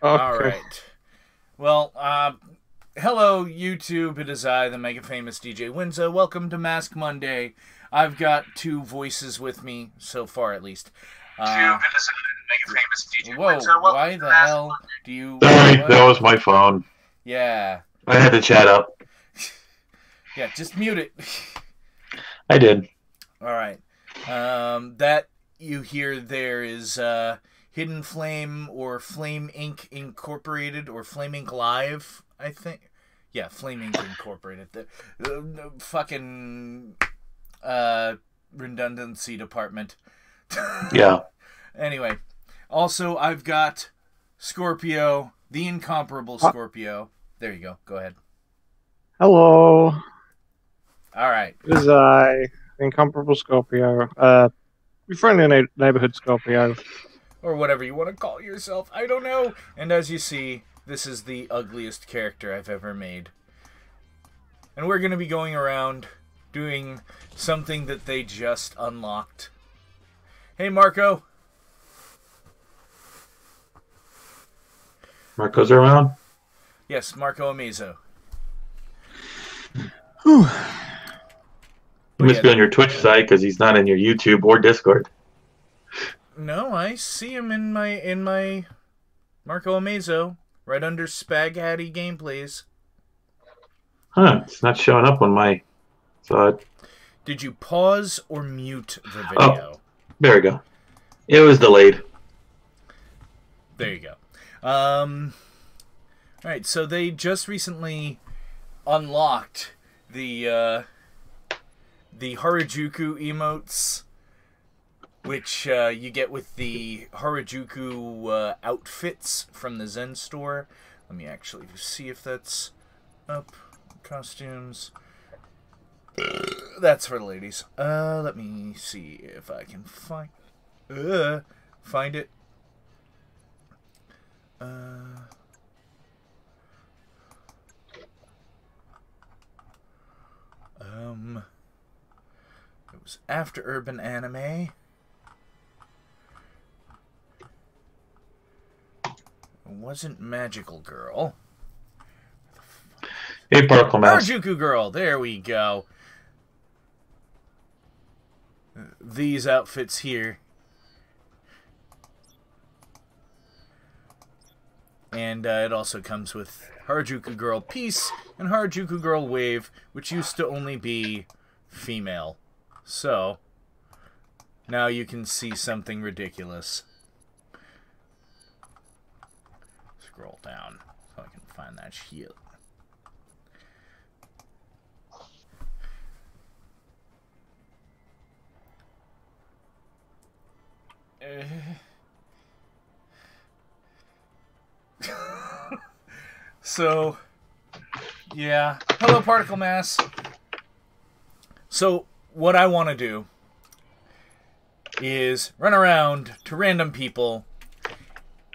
All Okay. right. Well, hello YouTube. It is I, the mega famous DJ Winza. Welcome to Mask Monday. I've got two voices with me so far, at least. Whoa! Why the hell do you? Sorry, What? that was my phone. Yeah. I had to chat up. Yeah. Just mute it. I did. All right. That you hear there is Hidden Flame or Flame Inc. Incorporated or Flame Inc. Live, I think. Yeah, Flame Inc. Incorporated. The fucking redundancy department. Yeah. Anyway, also I've got Scorpio, the incomparable Scorpio. There you go. Go ahead. Hello. All right. This is I, the incomparable Scorpio. Your friendly neighborhood Scorpio. Or whatever you want to call yourself. I don't know. And as you see, this is the ugliest character I've ever made. And we're going to be going around doing something that they just unlocked. Hey, Marco. Marco's around? Yes, Marco Amazo. Whew. He must be on your Twitch site because he's not in your YouTube or Discord. No, I see him in my Marco Amazo, right under Spaghetti Gameplays. Huh, it's not showing up on my side. Did you pause or mute the video? Oh, there we go. It was delayed. There you go. Alright, so they just recently unlocked the Harijuku emotes, which you get with the Harijuku outfits from the Zen store. Let me actually see if that's up. Costumes. That's for the ladies. Let me see if I can find it. It was after Urban Anime. It wasn't Magical Girl. Hey, Particle Mouse. Harajuku Girl, there we go. These outfits here. And it also comes with Harajuku Girl Peace and Harajuku Girl Wave, which used to only be female. So, now you can see something ridiculous. Scroll down so I can find that shit. So, yeah. Hello, Particle Mass. So, what I want to do is run around to random people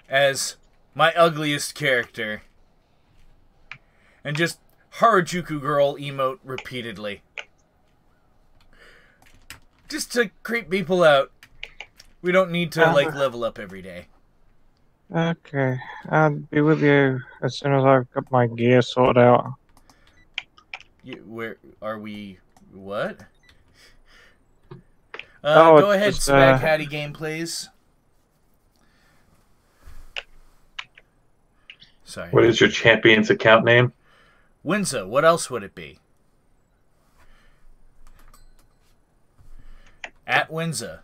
as my ugliest character and just Harajuku Girl emote repeatedly. Just to creep people out. We don't need to, like, level up every day. Okay, I'll be with you as soon as I've got my gear sorted out. Where are we? What? Oh, go ahead, just, Spaghetti Gameplays. Sorry. What is your champion's account name? Winza, what else would it be? At Winza.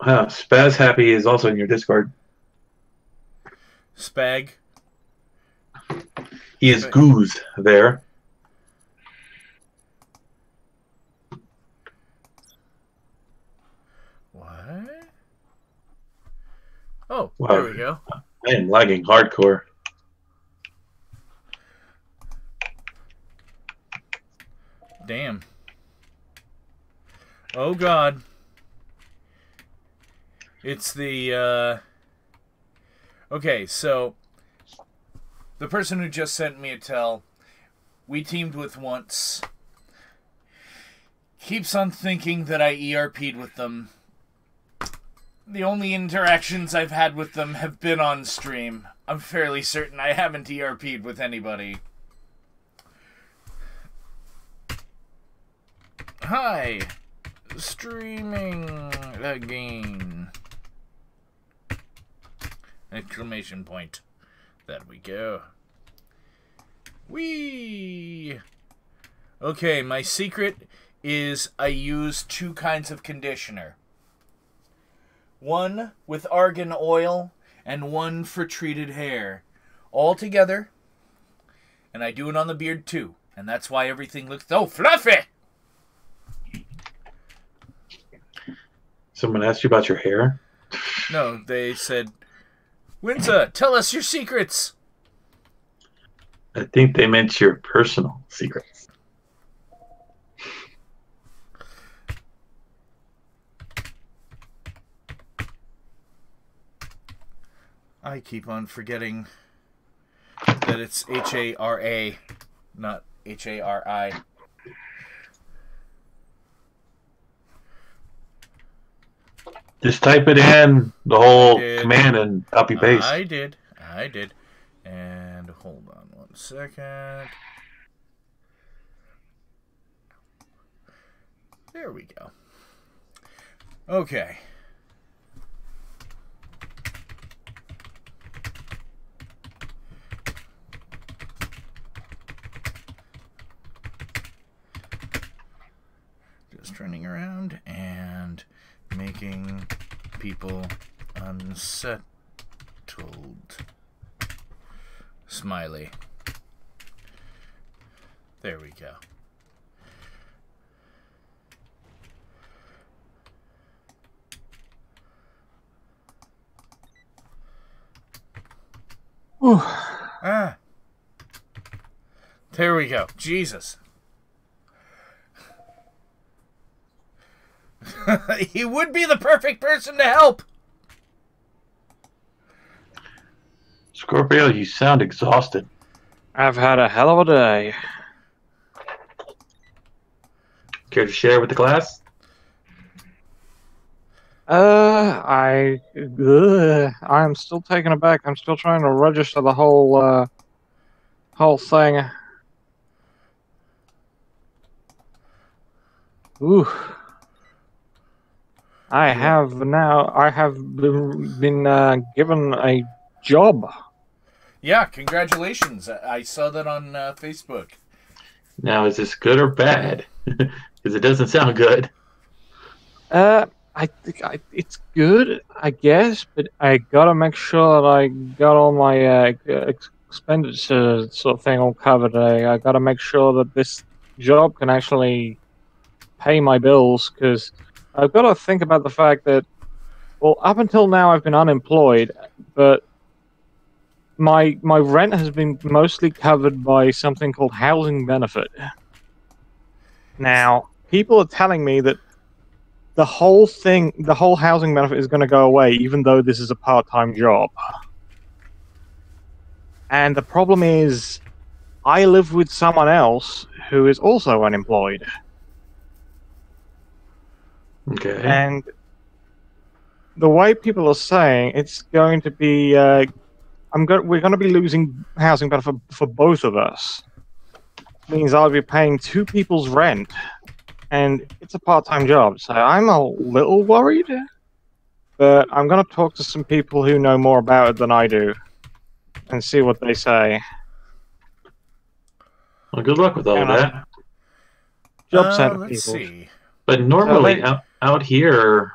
Spaz Happy is also in your Discord. Spag. He is Goose there. What? Oh, Wow. there we go. I am lagging hardcore. Damn. Oh, God. It's the, Okay, so the person who just sent me a tell, we teamed with once. keeps on thinking that I ERP'd with them. The only interactions I've had with them have been on stream. I'm fairly certain I haven't ERP'd with anybody. Hi! Streaming again. Exclamation point. There we go. Whee! Okay, my secret is I use 2 kinds of conditioner. One with argan oil and one for treated hair. All together. And I do it on the beard too. And that's why everything looks so fluffy! Someone asked you about your hair? No, they said, Winza, tell us your secrets! I think they meant your personal secrets. I keep on forgetting that it's H-A-R-A, not H-A-R-I. Just type it in, the whole command, and copy paste. I did. And hold on 1 second. There we go. Okay. Just turning around and making people unsettled. Smiley. There we go. Whew. Ah. There we go. Jesus. He would be the perfect person to help. Scorpio, you sound exhausted. I've had a hell of a day. Care to share with the class? I'm still taken aback. I'm still trying to register the whole thing. Ooh. I have been given a job. Yeah, congratulations. I saw that on Facebook. Now, is this good or bad? Because it doesn't sound good. I think it's good, I guess, but I gotta make sure that I got all my expenditure sort of thing all covered. I gotta make sure that this job can actually pay my bills, because I've got to think about the fact that, well, up until now I've been unemployed, but my rent has been mostly covered by something called housing benefit. Now, people are telling me that the whole housing benefit is going to go away, even though this is a part-time job. And the problem is, I live with someone else who is also unemployed. Okay. And the way people are saying, it's going to be, we're going to be losing housing benefit for both of us. Means I'll be paying 2 people's rent, and it's a part-time job, so I'm a little worried. But I'm going to talk to some people who know more about it than I do, and see what they say. Well, good luck with all of that. Job center let's people. see. But normally out here,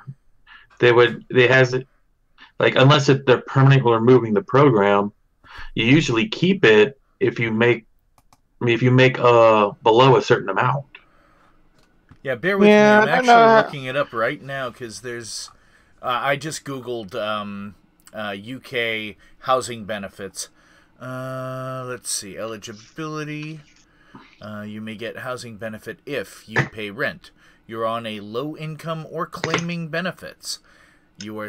unless they're permanently removing the program, you usually keep it if you make below a certain amount. Yeah, bear with me. I'm actually looking it up right now because there's. I just googled UK housing benefits. Let's see, eligibility. You may get housing benefit if you pay rent. You're on a low income or claiming benefits. Your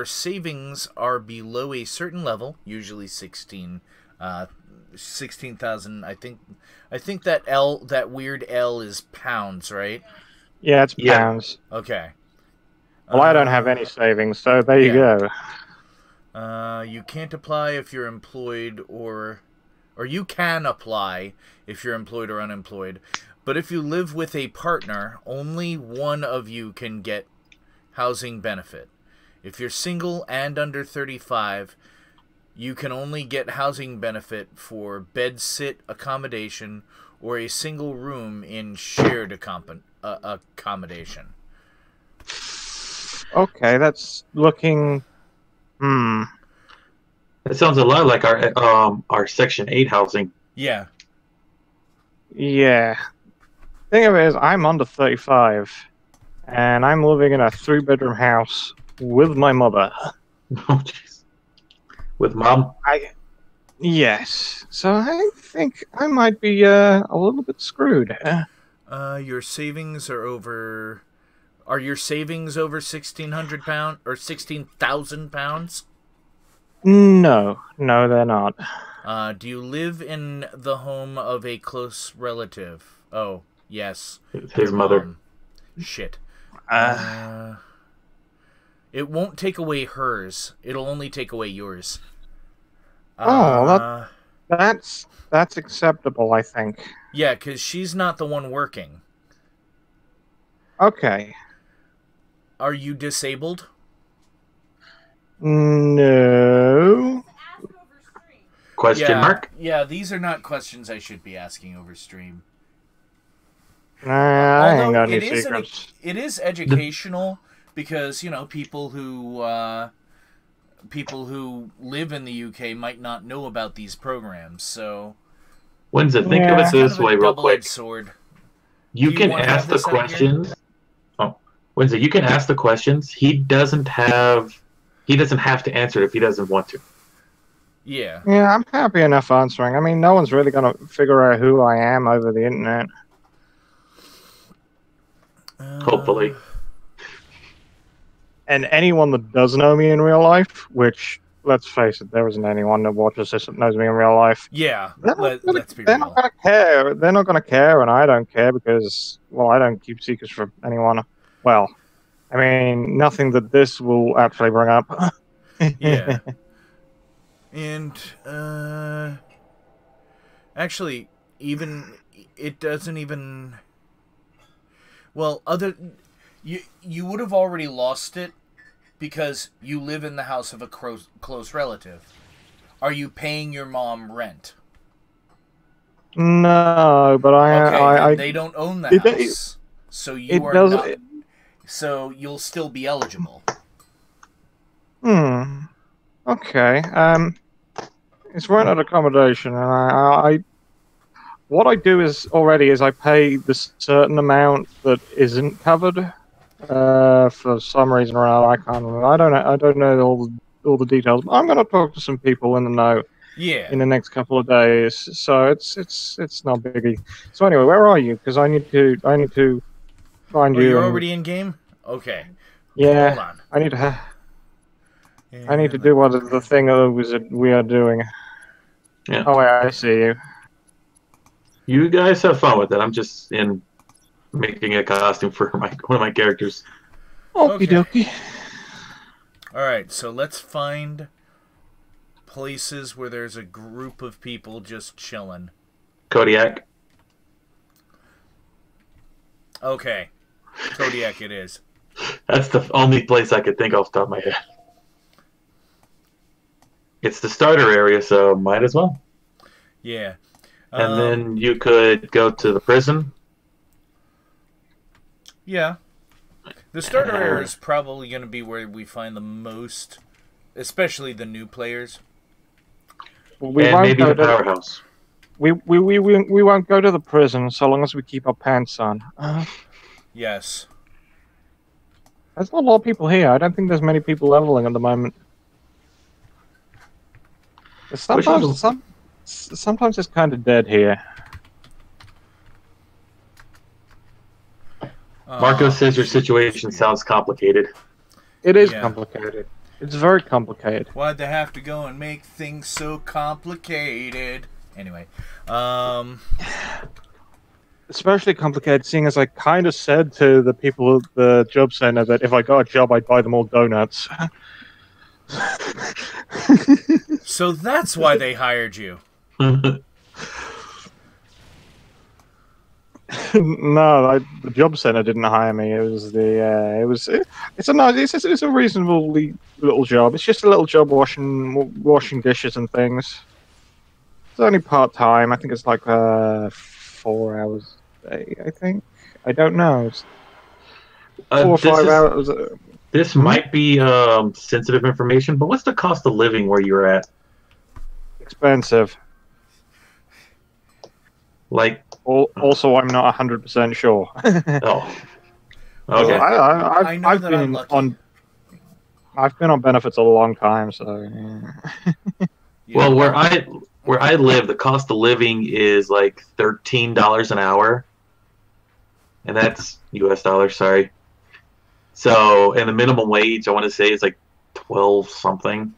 savings are below a certain level, usually 16,000. I think that weird L is pounds, right? Yeah, it's Yeah. pounds. Okay. Well, I don't have any savings, so there you go. You can't apply if you're employed or you can apply if you're employed or unemployed. But if you live with a partner, only one of you can get housing benefit. If you're single and under 35, you can only get housing benefit for bed-sit accommodation or a single room in shared accommodation. Okay, that's looking... That sounds a lot like our Section 8 housing. Yeah. Yeah. Thing of it is, I'm under 35, and I'm living in a 3-bedroom house with my mother. Oh, jeez. With Mom? Yes. So I think I might be a little bit screwed. Your savings are over... Are your savings over £1,600 or £16,000? No, they're not. Do you live in the home of a close relative? Oh, yes. His mother. Shit. It won't take away hers. It'll only take away yours. That's acceptable, I think. Yeah, because she's not the one working. Okay. Are you disabled? No. Question mark? Yeah, these are not questions I should be asking over stream. I ain't got any secrets. It is educational because, you know, people who live in the UK might not know about these programs, so... Winza, think of it this way real quick. Sword. You can ask the questions. Oh, Winza, you can ask the questions. He doesn't have to answer it if he doesn't want to. Yeah. Yeah, I'm happy enough answering. I mean, no one's really going to figure out who I am over the internet. Hopefully. And anyone that does know me in real life, which, let's face it, there isn't anyone that watches this that knows me in real life. Yeah, let's be real. They're not going to care. They're not going to care, and I don't care because, well, I don't keep secrets from anyone. Well, I mean, nothing that this will actually bring up. Yeah. And, actually, it doesn't even... Well, you would have already lost it because you live in the house of a close relative. Are you paying your mom rent? No, but they don't own the house, so you are not. So you'll still be eligible. Okay. It's rented accommodation, and what I do is I pay the certain amount that isn't covered. For some reason or another, I can't remember. I don't know all the details. But I'm going to talk to some people in the know. Yeah. In the next couple of days, so it's not biggie. So anyway, where are you? Because I need to find you. You're already in game. Okay. Yeah. Hold on. I need to do what the thing we are doing. Yeah. Oh, wait, I see you. You guys have fun with it. I'm just making a costume for one of my characters. Okie dokie. Alright, so let's find places where there's a group of people just chilling. Kodiak. Okay. Kodiak it is. That's the only place I could think off the top of my head. It's the starter area, so might as well. Yeah. And then you could go to the prison. Yeah. The starter area is probably going to be where we find the most, especially the new players. And maybe the powerhouse. We won't go to the prison so long as we keep our pants on. Yes. There's not a lot of people here. I don't think there's many people leveling at the moment. Sometimes it's kind of dead here. Marco says your situation sounds complicated. It is complicated. It's very complicated. Why'd they have to go and make things so complicated? Anyway, especially complicated, seeing as I kind of said to the people at the job center that if I got a job, I'd buy them all donuts. So that's why they hired you. No, the job center didn't hire me. It was it's a reasonably little job. It's just a little job washing dishes and things. It's only part time. I think it's like 4 hours a day. I think. I don't know. It's 4 or 5 hours. This might be sensitive information, but what's the cost of living where you're at? Expensive. Like. Also, I'm not 100% sure. Oh. Okay. I've been on benefits a long time, so. Yeah. Well, where I live, the cost of living is like $13 an hour, and that's U.S. dollars. Sorry. So, and the minimum wage, I want to say, is like 12 something.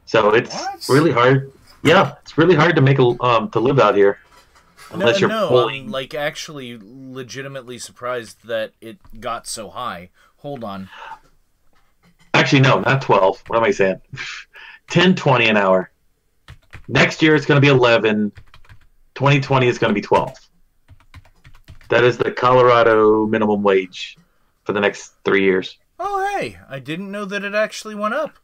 So it's really hard. Yeah, it's really hard to make to live out here. Unless you're I'm like actually legitimately surprised that it got so high. Hold on. Actually, no, not 12. What am I saying? 10, 20 an hour. Next year it's going to be 11. 2020 is going to be 12. That is the Colorado minimum wage for the next 3 years. Oh, hey, I didn't know that it actually went up.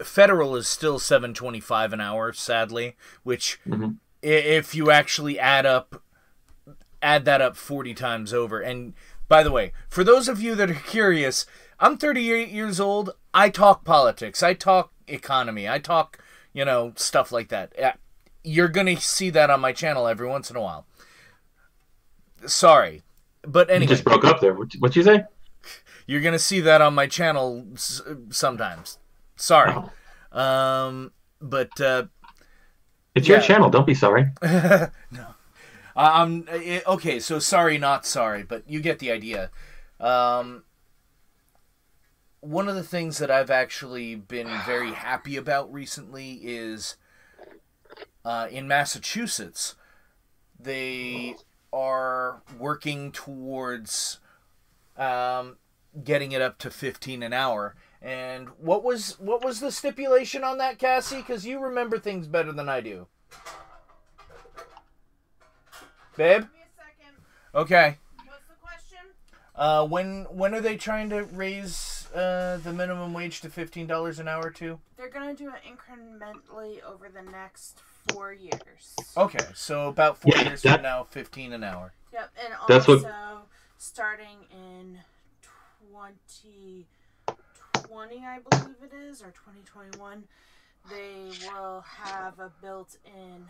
Federal is still $7.25 an hour, sadly, which... Mm-hmm. If you actually add that up 40 times over. And by the way, for those of you that are curious, I'm 38 years old. I talk politics. I talk economy. I talk, stuff like that. You're going to see that on my channel every once in a while. Sorry. But anyway. You just broke up there. What'd you say? You're going to see that on my channel sometimes. Sorry. Oh. It's your channel. Don't be sorry. No. Okay, so sorry, not sorry, but you get the idea. One of the things that I've actually been very happy about recently is in Massachusetts, they are working towards getting it up to 15 an hour. And what was the stipulation on that, Cassie? Because you remember things better than I do. Babe? Give me a second. Okay. What's the question? When are they trying to raise the minimum wage to $15 an hour too? They're gonna do it incrementally over the next 4 years. Okay, so about 4 years from now, 15 an hour. Yep, and that's also starting in 2020, I believe it is, or 2021, they will have a built-in,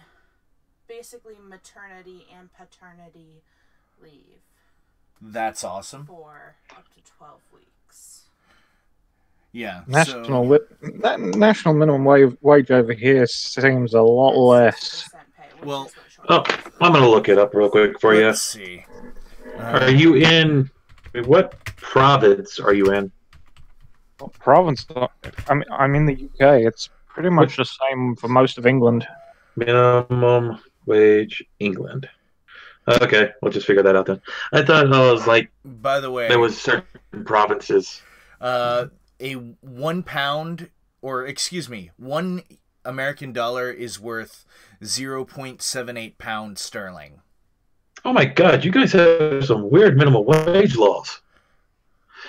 basically maternity and paternity leave. That's awesome. For up to 12 weeks. Yeah. National minimum wage over here seems a lot less. Well, I'm going to look it up real quick for you. Let's see. Are you in... What province are you in? What province? I'm in the UK. It's pretty much the same for most of England. Minimum wage, England. Okay, we'll just figure that out then. I thought it was like... By the way... There was certain provinces. A 1 pound, or excuse me, $1 American is worth 0.78 pounds sterling. Oh my god, you guys have some weird minimum wage laws.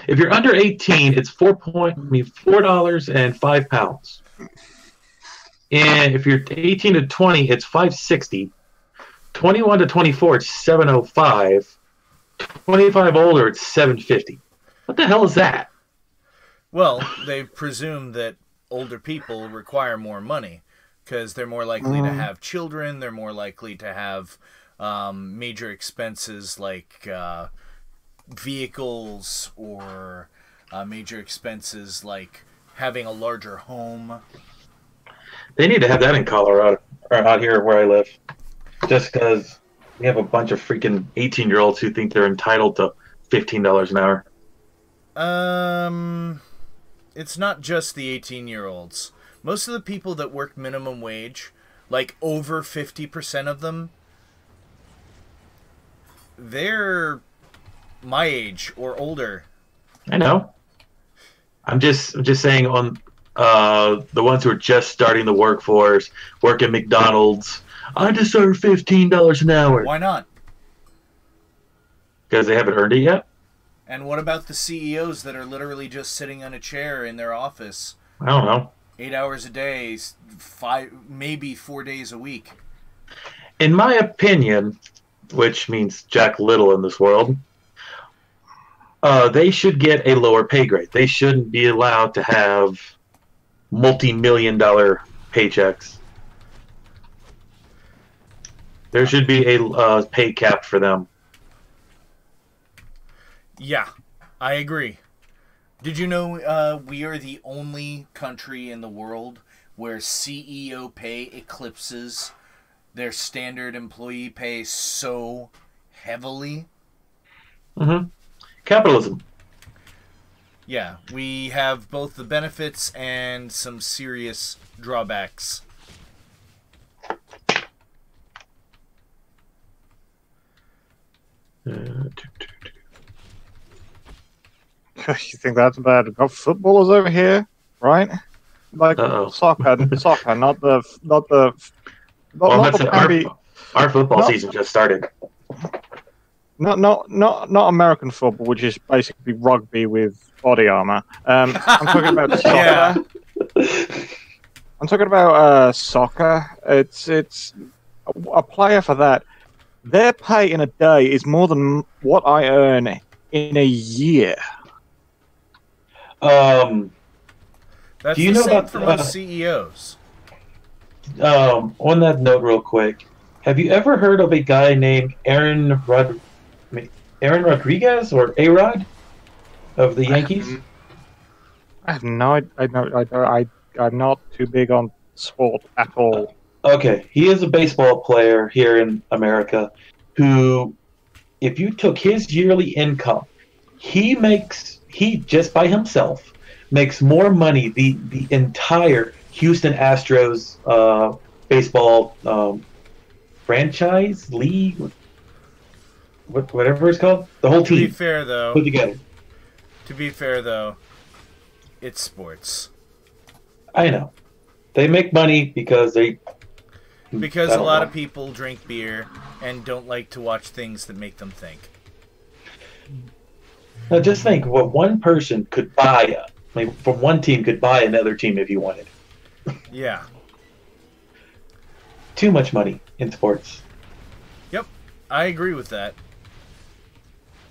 If you're under 18, it's $4.05. And if you're 18 to 20, it's $5.60. 21 to 24, it's $7.05. 25 older, it's $7.50. What the hell is that? Well, they presume that older people require more money because they're more likely to have children. They're more likely to have major expenses like vehicles or major expenses like having a larger home. They need to have that in Colorado, or out here where I live. Just because we have a bunch of freaking 18-year-olds who think they're entitled to $15 an hour. It's not just the 18-year-olds. Most of the people that work minimum wage, like over 50% of them, they're my age or older. I know. I'm just saying on the ones who are just starting the workforce, work at McDonald's. I deserve $15 an hour. Why not? Because they haven't earned it yet. And what about the CEOs that are literally just sitting on a chair in their office? I don't know. 8 hours a day, 5, maybe 4 days a week. In my opinion, which means Jack Little in this world, they should get a lower pay grade. They shouldn't be allowed to have multi-million-dollar paychecks. There should be a pay cap for them. Yeah, I agree. Did you know we are the only country in the world where CEO pay eclipses their standard employee pay so heavily? Mm-hmm. Capitalism. Yeah, we have both the benefits and some serious drawbacks. You think that's bad? We've got footballers over here, right? Like soccer, not our football season just started. Not American football, which is basically rugby with body armor. I'm talking about soccer. Yeah. I'm talking about soccer. It's a player for that. Their pay in a day is more than what I earn in a year. That's do you the know same about for most CEOs. On that note, real quick, have you ever heard of a guy named Aaron Rodriguez or A-Rod of the Yankees? I have no. I'm not too big on sport at all. Okay, he is a baseball player here in America who, if you took his yearly income, he just by himself makes more money the entire Houston Astros baseball franchise league, whatever it's called, the whole team. To be fair, though, put together. To be fair, though, it's sports. I know they make money because a lot of people drink beer and don't like to watch things that make them think. Now, just think what one person could buy. From one team could buy another team if you wanted. Yeah. Too much money in sports. Yep, I agree with that.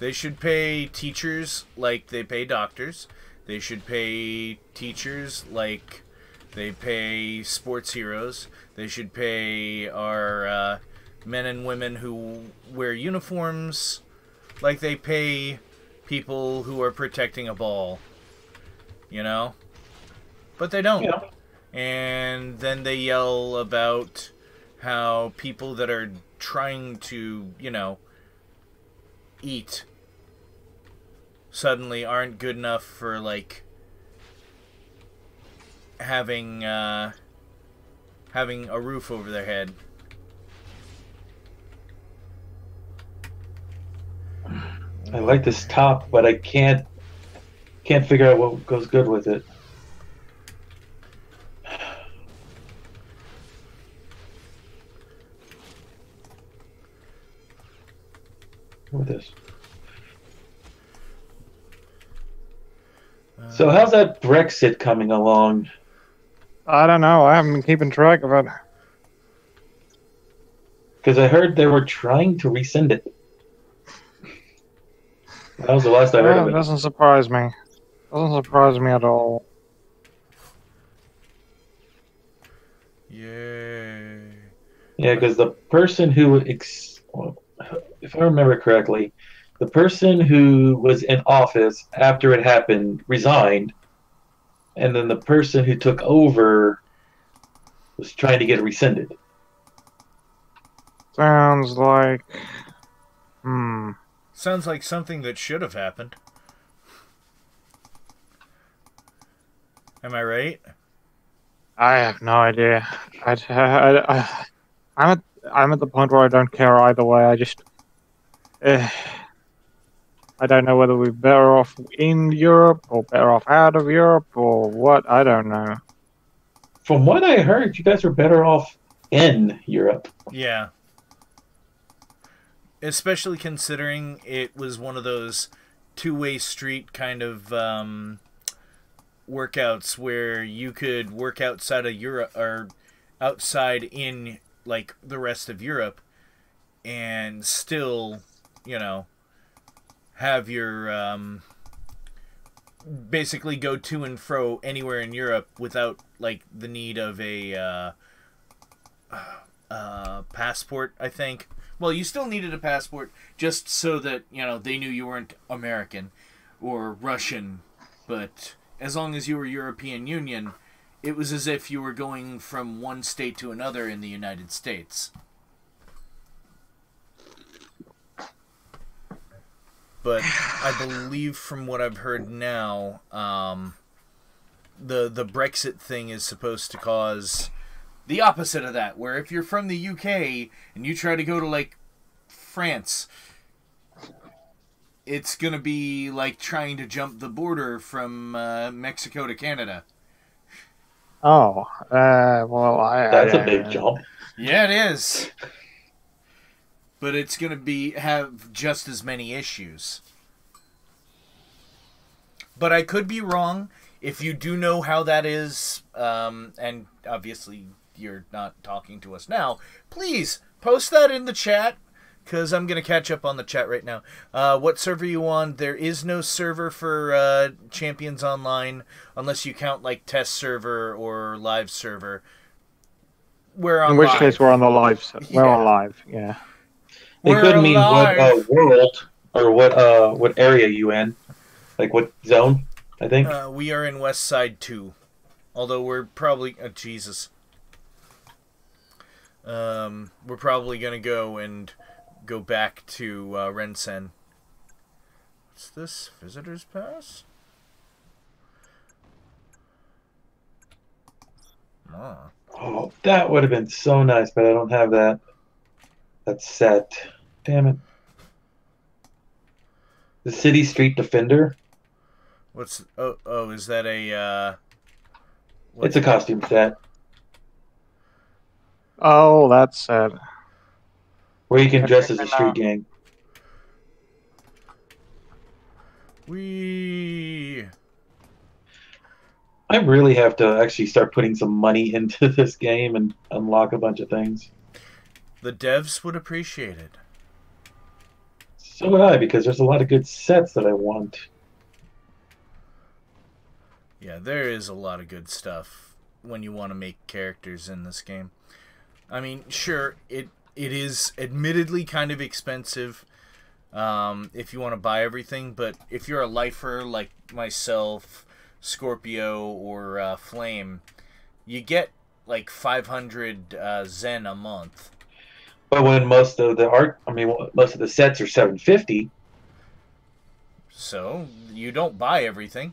They should pay teachers like they pay doctors. They should pay teachers like they pay sports heroes. They should pay our men and women who wear uniforms like they pay people who are protecting a ball. You know? But they don't. Yeah. And then they yell about how people that are trying to, eat suddenly aren't good enough for, like, having a roof over their head. I like this top, but I can't figure out what goes good with it. With this. So how's that Brexit coming along? I don't know. I haven't been keeping track of it. Because I heard they were trying to rescind it. That was the last I heard of it. It doesn't surprise me. Doesn't surprise me at all. Yay. Yeah, because the person who, if I remember correctly, the person who was in office after it happened resigned, and then the person who took over was trying to get it rescinded. Sounds like... Sounds like something that should have happened. Am I right? I have no idea. I'm at the point where I don't care either way. I don't know whether we're better off in Europe or better off out of Europe or what. I don't know. From what I heard, you guys were better off in Europe. Yeah. Especially considering it was one of those two-way street kind of workouts where you could work outside of Europe or outside in like the rest of Europe and still, you know, have your basically go to and fro anywhere in Europe without like the need of a passport, I think. Well, you still needed a passport just so that, you know, they knew you weren't American or Russian, but as long as you were European Union, it was as if you were going from one state to another in the United States. But I believe from what I've heard now, the Brexit thing is supposed to cause the opposite of that, where if you're from the UK and you try to go to, like, France, it's going to be like trying to jump the border from Mexico to Canada. Oh, well, That's a big jump. Yeah, it is. But it's going to have just as many issues. But I could be wrong. If you do know how that is, and obviously you're not talking to us now, please post that in the chat, because I'm going to catch up on the chat right now. What server are you on? There is no server for Champions Online, unless you count like test server or live server. We're on In which live. case we're on the live. We're on live, yeah. It could mean what world or what area you in. Like what zone, I think? We are in West Side 2. Although we're probably... Jesus. We're probably going to go back to Rensen. What's this? Visitor's Pass? Oh, that would have been so nice, but I don't have that. That's set. Damn it. The City Street Defender. What's... Oh, is that a... It's a costume set. Oh, that's sad. Where you can dress as a street gang. I really have to actually start putting some money into this game and unlock a bunch of things. The devs would appreciate it. So would I, because there's a lot of good sets that I want. Yeah, there is a lot of good stuff when you want to make characters in this game. I mean, sure, it is admittedly kind of expensive if you want to buy everything, but if you're a lifer like myself, Scorpio, or Flame, you get like 500 Zen a month. But when most of the sets are $750. So you don't buy everything.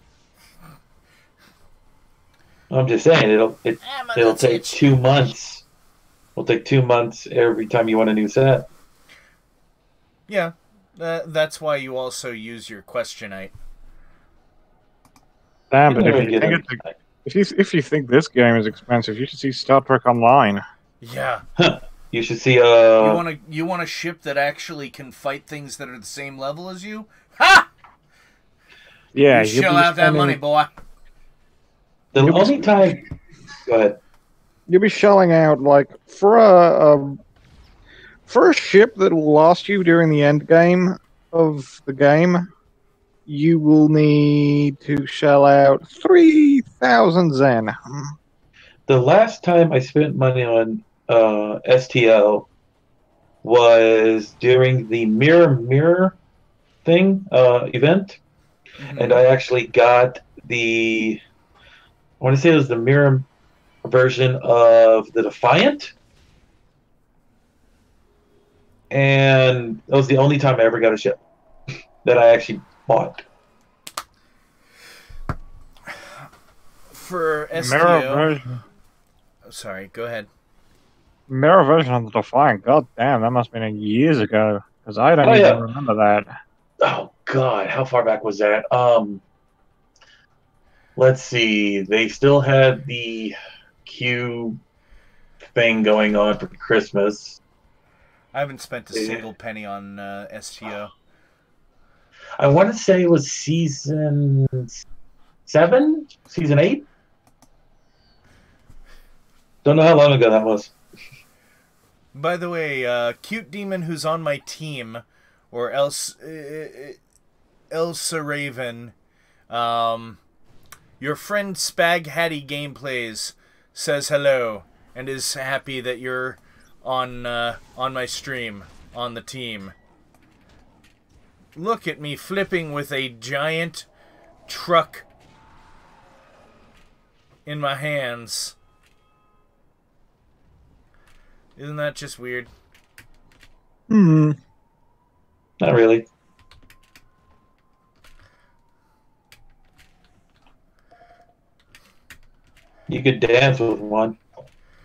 I'm just saying it'll take 2 months. It'll take 2 months every time you want a new set. Yeah, that's why you also use your Questionite. Damn, but if you think this game is expensive, you should see Star Trek Online. Yeah. Huh. You should see You want a ship that actually can fight things that are the same level as you? Ha! Yeah, you shell out that money, boy. The only time... Go ahead. You'll be shelling out, like, for a ship that will last you during the end game of the game, you will need to shell out 3,000 Zen. The last time I spent money on STL was during the Mirror thing event, and I actually got I want to say it was the Mirror version of the Defiant, and that was the only time I ever got a ship that I actually bought. For STO... Mirror version. Sorry, go ahead. Mirror version of the Defiant. God damn, that must have been years ago. Because I don't even remember that. Oh God, how far back was that? Let's see. They still had the Q thing going on for Christmas. I haven't spent a single penny on STO. I want to say it was season 7, season 8. Don't know how long ago that was. By the way, cute demon who's on my team, or Elsa Raven, your friend Spag Hattie Gameplays says hello and is happy that you're on my stream on the team. Look at me flipping with a giant truck in my hands. Isn't that just weird? Not really. You could dance with one.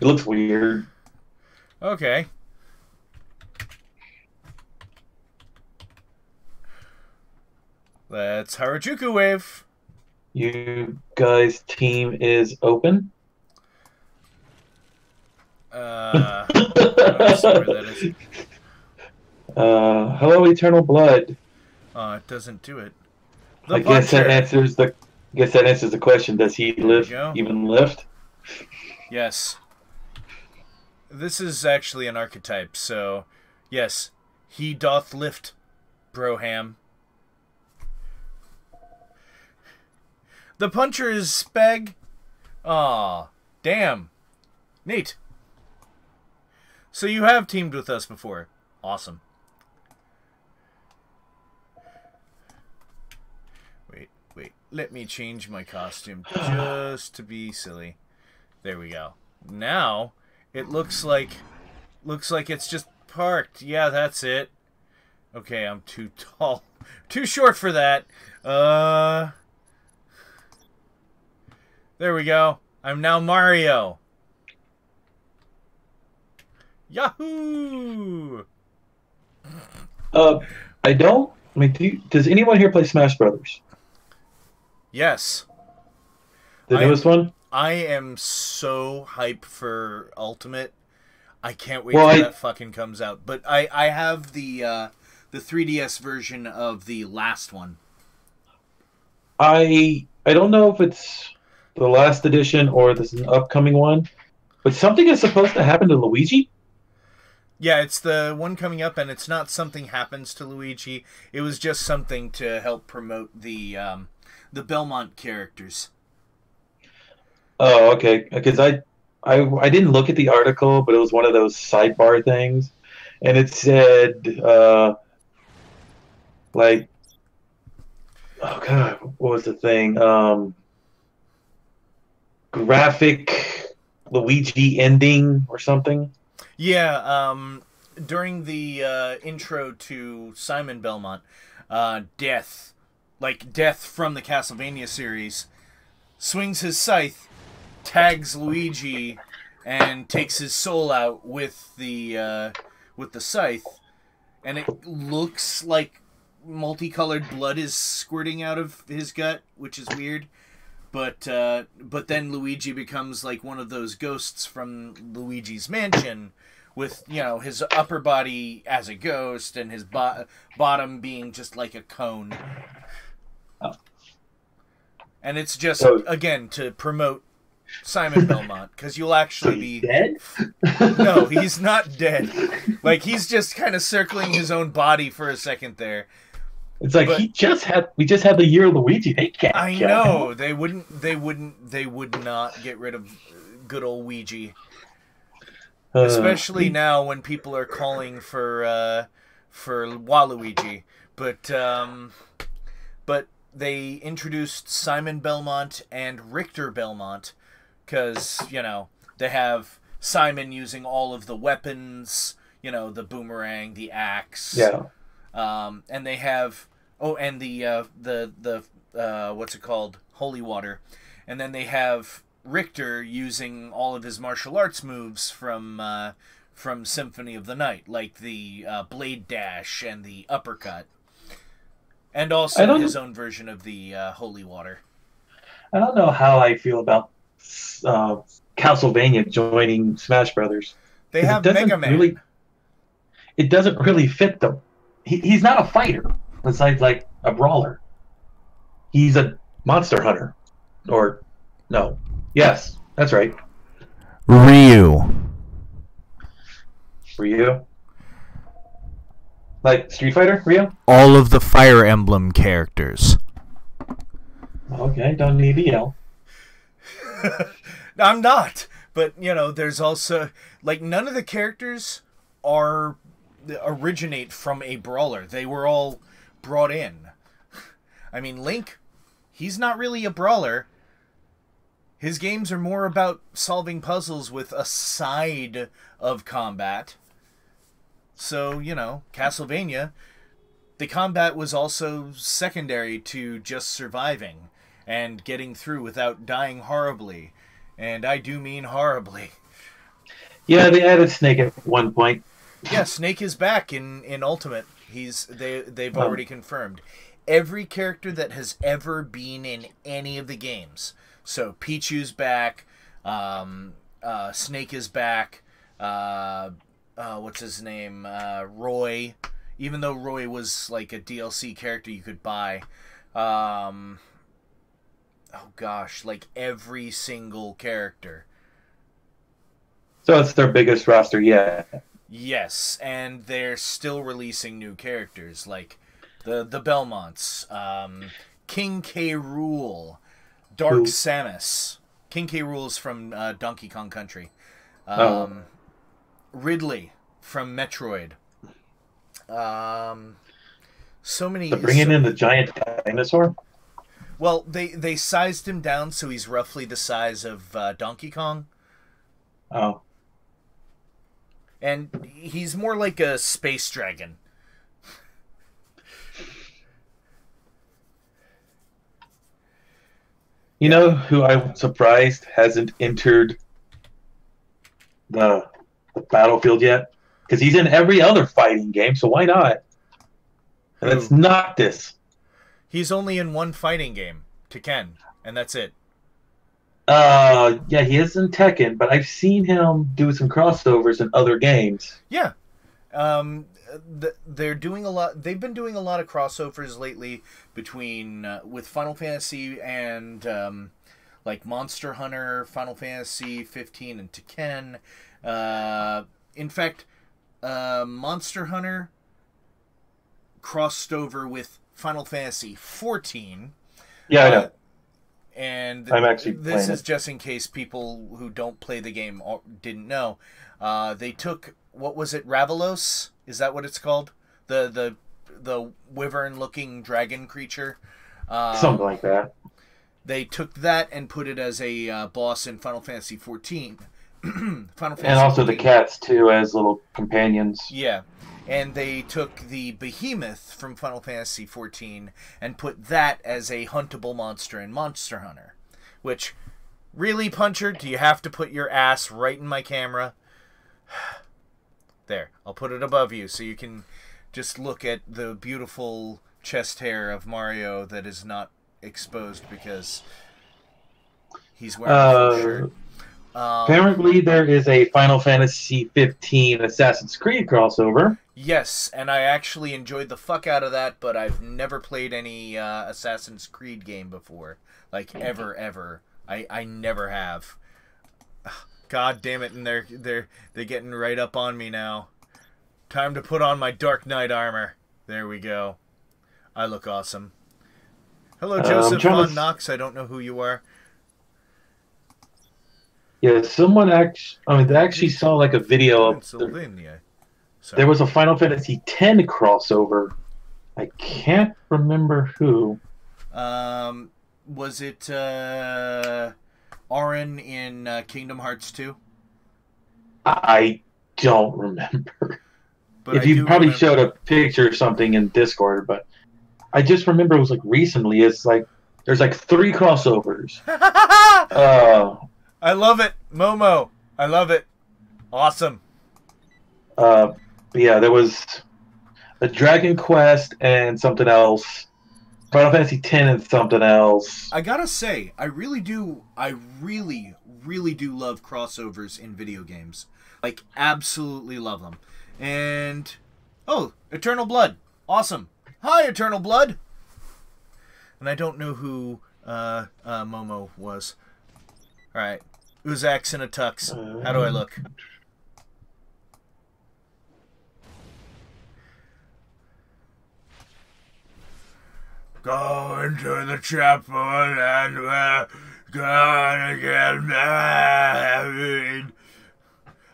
It looks weird. Okay. Let's Harijuku wave. You guys' team is open. I don't see where that is. Hello, Eternal Blood. It doesn't do it. I guess that answers the question. Does he even lift? Yes. This is actually an archetype, so yes, he doth lift, Broham. The puncher is Speg. Aw, damn. Neat. So you have teamed with us before. Awesome. Wait. Let me change my costume just to be silly. There we go. Now it looks like it's just parked. Yeah, that's it. Okay, I'm too tall. Too short for that. There we go. I'm now Mario. Yahoo! Does anyone here play Smash Brothers? Yes. The newest one? I am so hyped for Ultimate. I can't wait till that fucking comes out. But I have the 3DS version of the last one. I don't know if it's the last edition or this is an upcoming one, but something is supposed to happen to Luigi. Yeah, it's the one coming up, and it's not something happens to Luigi. It was just something to help promote the Belmont characters. Oh, okay. Because I didn't look at the article, but it was one of those sidebar things, and it said like, oh god, what was the thing? Graphic Luigi ending or something. Yeah, during the intro to Simon Belmont, Death from the Castlevania series, swings his scythe, tags Luigi, and takes his soul out with the scythe, and it looks like multicolored blood is squirting out of his gut, which is weird. But then Luigi becomes like one of those ghosts from Luigi's Mansion, with, you know, his upper body as a ghost and his bottom being just like a cone. Oh. And it's just, again, to promote Simon Belmont, because you'll actually be dead. No, he's not dead. Like, he's just kind of circling his own body for a second there. It's like, we just had the year of Luigi. They can't. I know they would not get rid of good old Luigi. Especially now when people are calling for Waluigi, but they introduced Simon Belmont and Richter Belmont, because, you know, they have Simon using all of the weapons, you know, the boomerang, the axe, and they have the what's it called, holy water, and then they have Richter using all of his martial arts moves from from Symphony of the Night, like the Blade Dash and the Uppercut. And also his own version of the Holy Water. I don't know how I feel about Castlevania joining Smash Brothers. They have Mega Man. It doesn't really fit them. He's not a fighter, besides like a brawler. He's a monster hunter. Or, no. Yes, that's right. Ryu. Like Street Fighter, Ryu? All of the Fire Emblem characters. Okay, don't need to yell. I'm not. But, you know, there's also... Like, none of the characters originate from a brawler. They were all brought in. I mean, Link, he's not really a brawler. His games are more about solving puzzles with a side of combat. So, you know, Castlevania, the combat was also secondary to just surviving and getting through without dying horribly. And I do mean horribly. Yeah, they added Snake at one point. Yeah, Snake is back in Ultimate. They've already confirmed. Every character that has ever been in any of the games. So Pichu's back, Snake is back, what's his name, Roy. Even though Roy was like a DLC character you could buy. Oh gosh, like every single character. So it's their biggest roster yet. Yes, and they're still releasing new characters, like the Belmonts, King K. Rool, Dark Samus. King K. Rool's from Donkey Kong Country. Ridley from Metroid. So many... But bringing in the giant dinosaur? Well, they sized him down so he's roughly the size of Donkey Kong. Oh. And he's more like a space dragon. You know who I'm surprised hasn't entered the battlefield yet? Because he's in every other fighting game, so why not? And it's not this. He's only in one fighting game, Tekken, and that's it. Yeah, he is in Tekken, but I've seen him do some crossovers in other games. Yeah. They're doing a lot. They've been doing a lot of crossovers lately between with Final Fantasy and like Monster Hunter, Final Fantasy 15, and Tekken. In fact, Monster Hunter crossed over with Final Fantasy 14. Yeah, I know. And I'm actually this is just in case people who don't play the game didn't know. They took, what was it, Ravalos? Is that what it's called? The wyvern-looking dragon creature. Something like that. They took that and put it as a boss in Final Fantasy 14. Final Fantasy and also 14. the cats too as little companions. Yeah. And they took the behemoth from Final Fantasy XIV and put that as a huntable monster in Monster Hunter. Which, really, Puncher, do you have to put your ass right in my camera? There, I'll put it above you so you can just look at the beautiful chest hair of Mario that is not exposed because he's wearing a full shirt. Apparently there is a Final Fantasy 15 Assassin's Creed crossover. Yes, and I actually enjoyed the fuck out of that, but I've never played any Assassin's Creed game before. Like, ever. I never have. God damn it, and they're getting right up on me now. Time to put on my Dark Knight armor. There we go. I look awesome. Hello, Joseph Von Knox. I don't know who you are. Yeah, someone actually saw like a video of Pennsylvania. There was a Final Fantasy X crossover. I can't remember who. Was it Auron in Kingdom Hearts 2? I don't remember. But if you probably showed a picture or something in Discord, but I just remember it was like recently. It's like there's like 3 crossovers. I love it, Momo. I love it. Awesome. But yeah, there was a Dragon Quest and something else. Final Fantasy X and something else. I gotta say, I really do love crossovers in video games. Like, absolutely love them. And, oh, Eternal Blood. Awesome. Hi, Eternal Blood! And I don't know who Momo was. Alright. Uzak's in a tux. How do I look? Go into the chapel and we're gonna get married.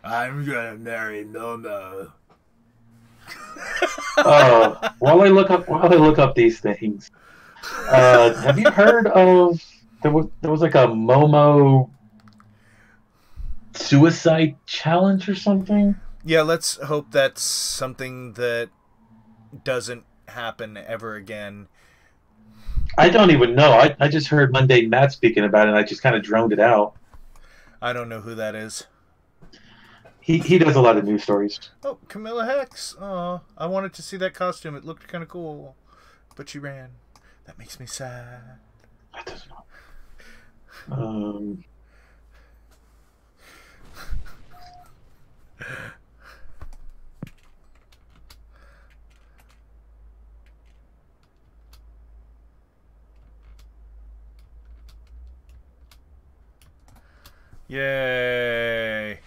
I'm gonna marry Momo. While I look up these things, have you heard of there was like a Momo suicide challenge or something? Yeah, let's hope that's something that doesn't happen ever again. I don't even know. I just heard Monday Matt speaking about it, and I just kind of droned it out. I don't know who that is. He does a lot of news stories. Oh, Camilla Hex. Oh, I wanted to see that costume. It looked kind of cool. But she ran. That makes me sad. That does not. Yay.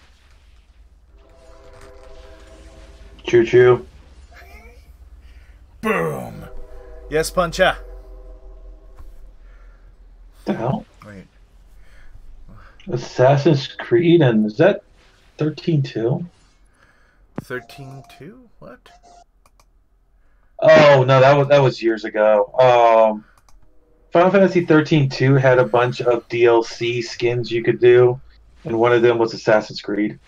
Choo choo. Boom. Yes, Puncha. The hell? Wait. Assassin's Creed, and is that 13-2? 13-2? What? Oh no, that was years ago. Final Fantasy 13-2 had a bunch of DLC skins you could do, and one of them was Assassin's Creed.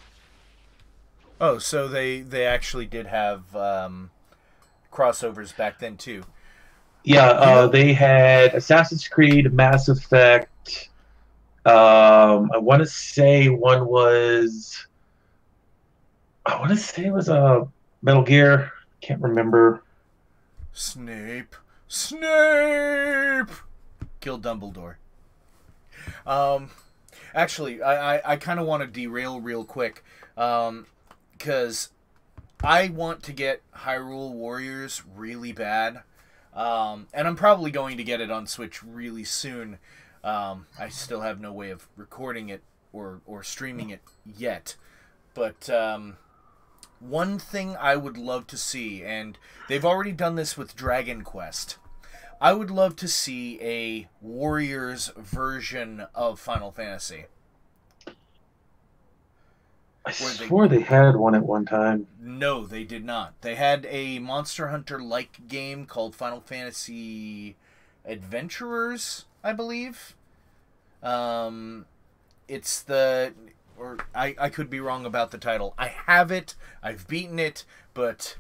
Oh, so they actually did have crossovers back then too. Yeah, they had Assassin's Creed, Mass Effect. I want to say one was. I want to say it was Metal Gear. Can't remember. Snape. Killed Dumbledore. Actually, I kind of want to derail real quick. Because I want to get Hyrule Warriors really bad. And I'm probably going to get it on Switch really soon. I still have no way of recording it or streaming it yet. But one thing I would love to see, and they've already done this with Dragon Quest, I would love to see a Warriors version of Final Fantasy. I swore they had one at one time. No, they did not. They had a Monster Hunter-like game called Final Fantasy Adventurers, I believe. It's the... or I could be wrong about the title. I have it. I've beaten it, but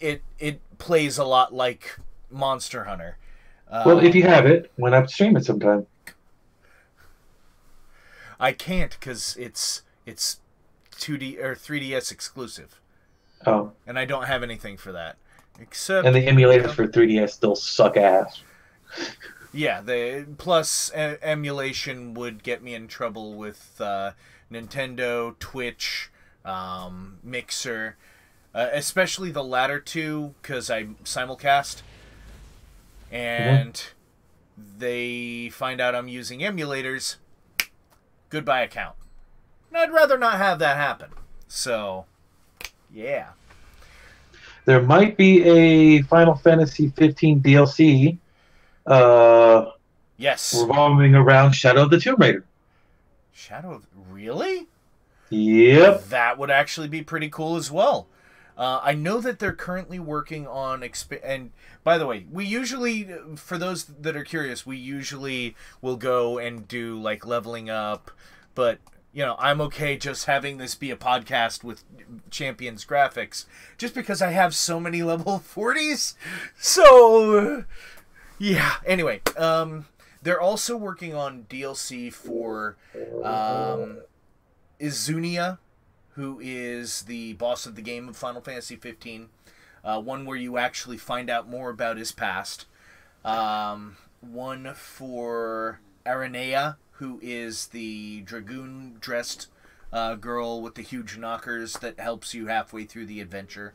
it plays a lot like Monster Hunter. Well, if you have it, why not stream it sometime? I can't because it's 2D or 3DS exclusive. Oh. And I don't have anything for that. Except, and the emulators for 3DS still suck ass. Yeah, plus emulation would get me in trouble with Nintendo, Twitch, Mixer, especially the latter two because I simulcast, and they find out I'm using emulators. Goodbye account. And I'd rather not have that happen. So, yeah. There might be a Final Fantasy 15 DLC. Yes. Revolving around Shadow of the Tomb Raider. Really? Yep. That would actually be pretty cool as well. I know that they're currently working on and by the way, we usually, for those that are curious, we usually will go and do like leveling up, but you know, I'm okay just having this be a podcast with Champions graphics, just because I have so many level 40s. So, yeah. Anyway, they're also working on DLC for Izunia, who is the boss of the game of Final Fantasy 15. One where you actually find out more about his past. One for Aranea, who is the dragoon-dressed girl with the huge knockers that helps you halfway through the adventure.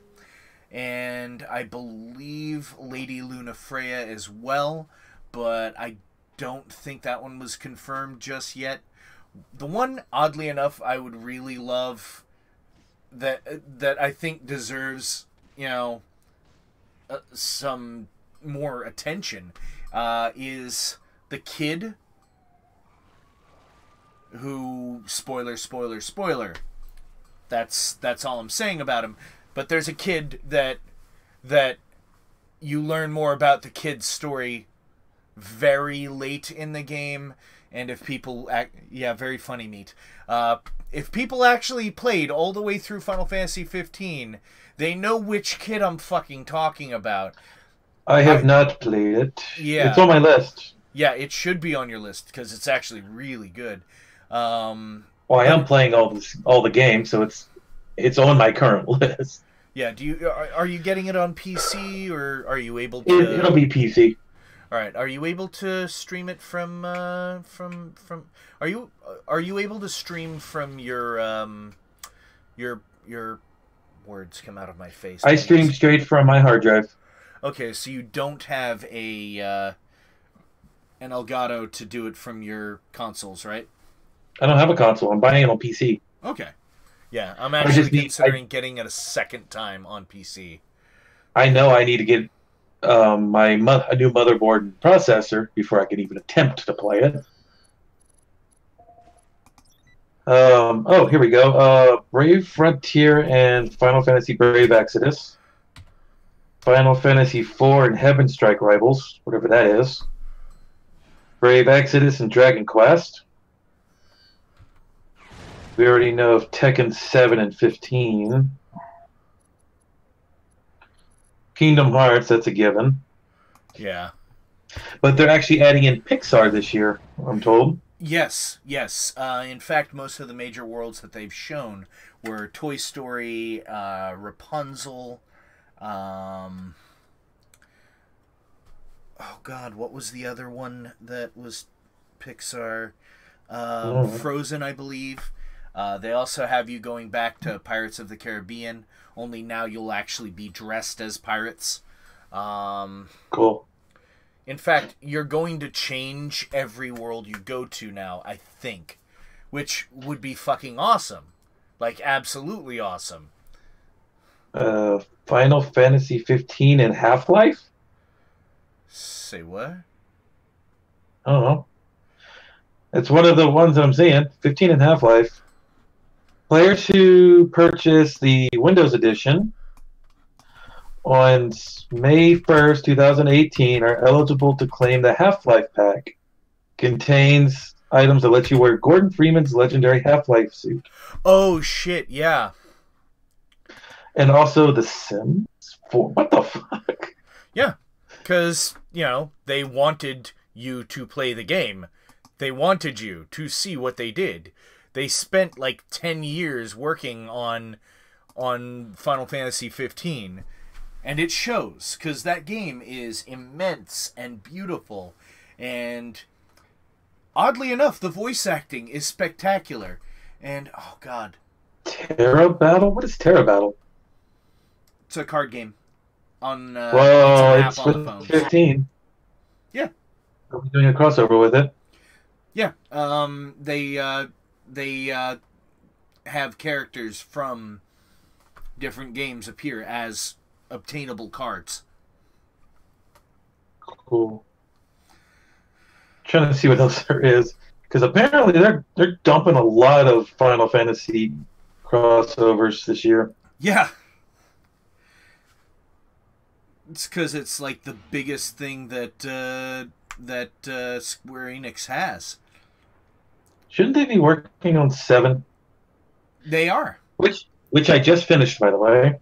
And I believe Lady Lunafreya as well, but I don't think that one was confirmed just yet. The one, oddly enough, I would really love that I think deserves, you know, some more attention is the kid who, spoiler, that's all I'm saying about him. But there's a kid that you learn more about the kid's story very late in the game, and if people very funny meat. If people actually played all the way through Final Fantasy 15, they know which kid I'm fucking talking about. I have not played it. Yeah. It's on my list. Yeah, it should be on your list because it's actually really good. Well, I am playing all the games, so it's on my current list. Yeah, are you getting it on PC or are you able to? It'll be PC. All right, are you able to stream it from? Are you able to stream from your words come out of my face? I stream straight from my hard drive. Okay, so you don't have an Elgato to do it from your consoles, right? I don't have a console. I'm buying it on PC. Okay. Yeah, I'm actually considering getting it a second time on PC. I know I need to get a new motherboard and processor before I can even attempt to play it. Oh, here we go. Brave Frontier and Final Fantasy Brave Exodus. Final Fantasy IV and Heaven Strike Rivals, whatever that is. Brave Exodus and Dragon Quest. We already know of Tekken 7 and 15. Kingdom Hearts, that's a given. Yeah. But they're actually adding in Pixar this year, I'm told. Yes. In fact, most of the major worlds that they've shown were Toy Story, Rapunzel, oh God, what was the other one that was Pixar? Frozen, I believe. They also have you going back to Pirates of the Caribbean, only now you'll actually be dressed as pirates. Cool. In fact, you're going to change every world you go to now, I think, which would be fucking awesome. Like, absolutely awesome. Final Fantasy 15 and Half-Life? Say what? I don't know. It's one of the ones that I'm seeing. 15 and Half-Life. Players who purchase the Windows Edition on May 1st, 2018 are eligible to claim the Half-Life pack. Contains items that let you wear Gordon Freeman's legendary Half-Life suit. Oh, shit, yeah. And also The Sims 4. What the fuck? Yeah, because, they wanted you to play the game. They wanted you to see what they did. They spent like 10 years working on Final Fantasy 15, and it shows, because that game is immense and beautiful, and oddly enough, the voice acting is spectacular. And, oh god. Terra Battle? What is Terra Battle? It's a card game. On it's for the 15. Yeah. Are we doing a crossover with it? Yeah. They have characters from different games appear as obtainable cards. Cool. Trying to see what else there is, because apparently they're dumping a lot of Final Fantasy crossovers this year. Yeah. It's because it's like the biggest thing that Square Enix has. Shouldn't they be working on 7? They are. Which I just finished, by the way.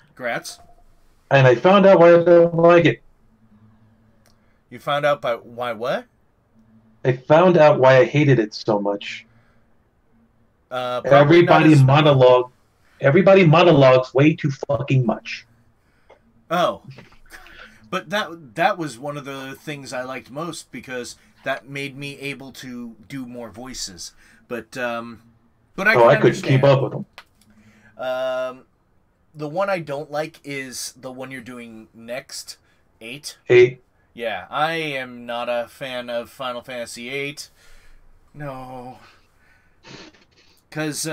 Congrats. And I found out why I don't like it. You found out why what? I found out why I hated it so much. Everybody monologues way too fucking much. Oh. But that was one of the things I liked most, because that made me able to do more voices. But I couldn't keep up with them. The one I don't like is the one you're doing next, 8. 8. Yeah, I am not a fan of Final Fantasy 8. No. Because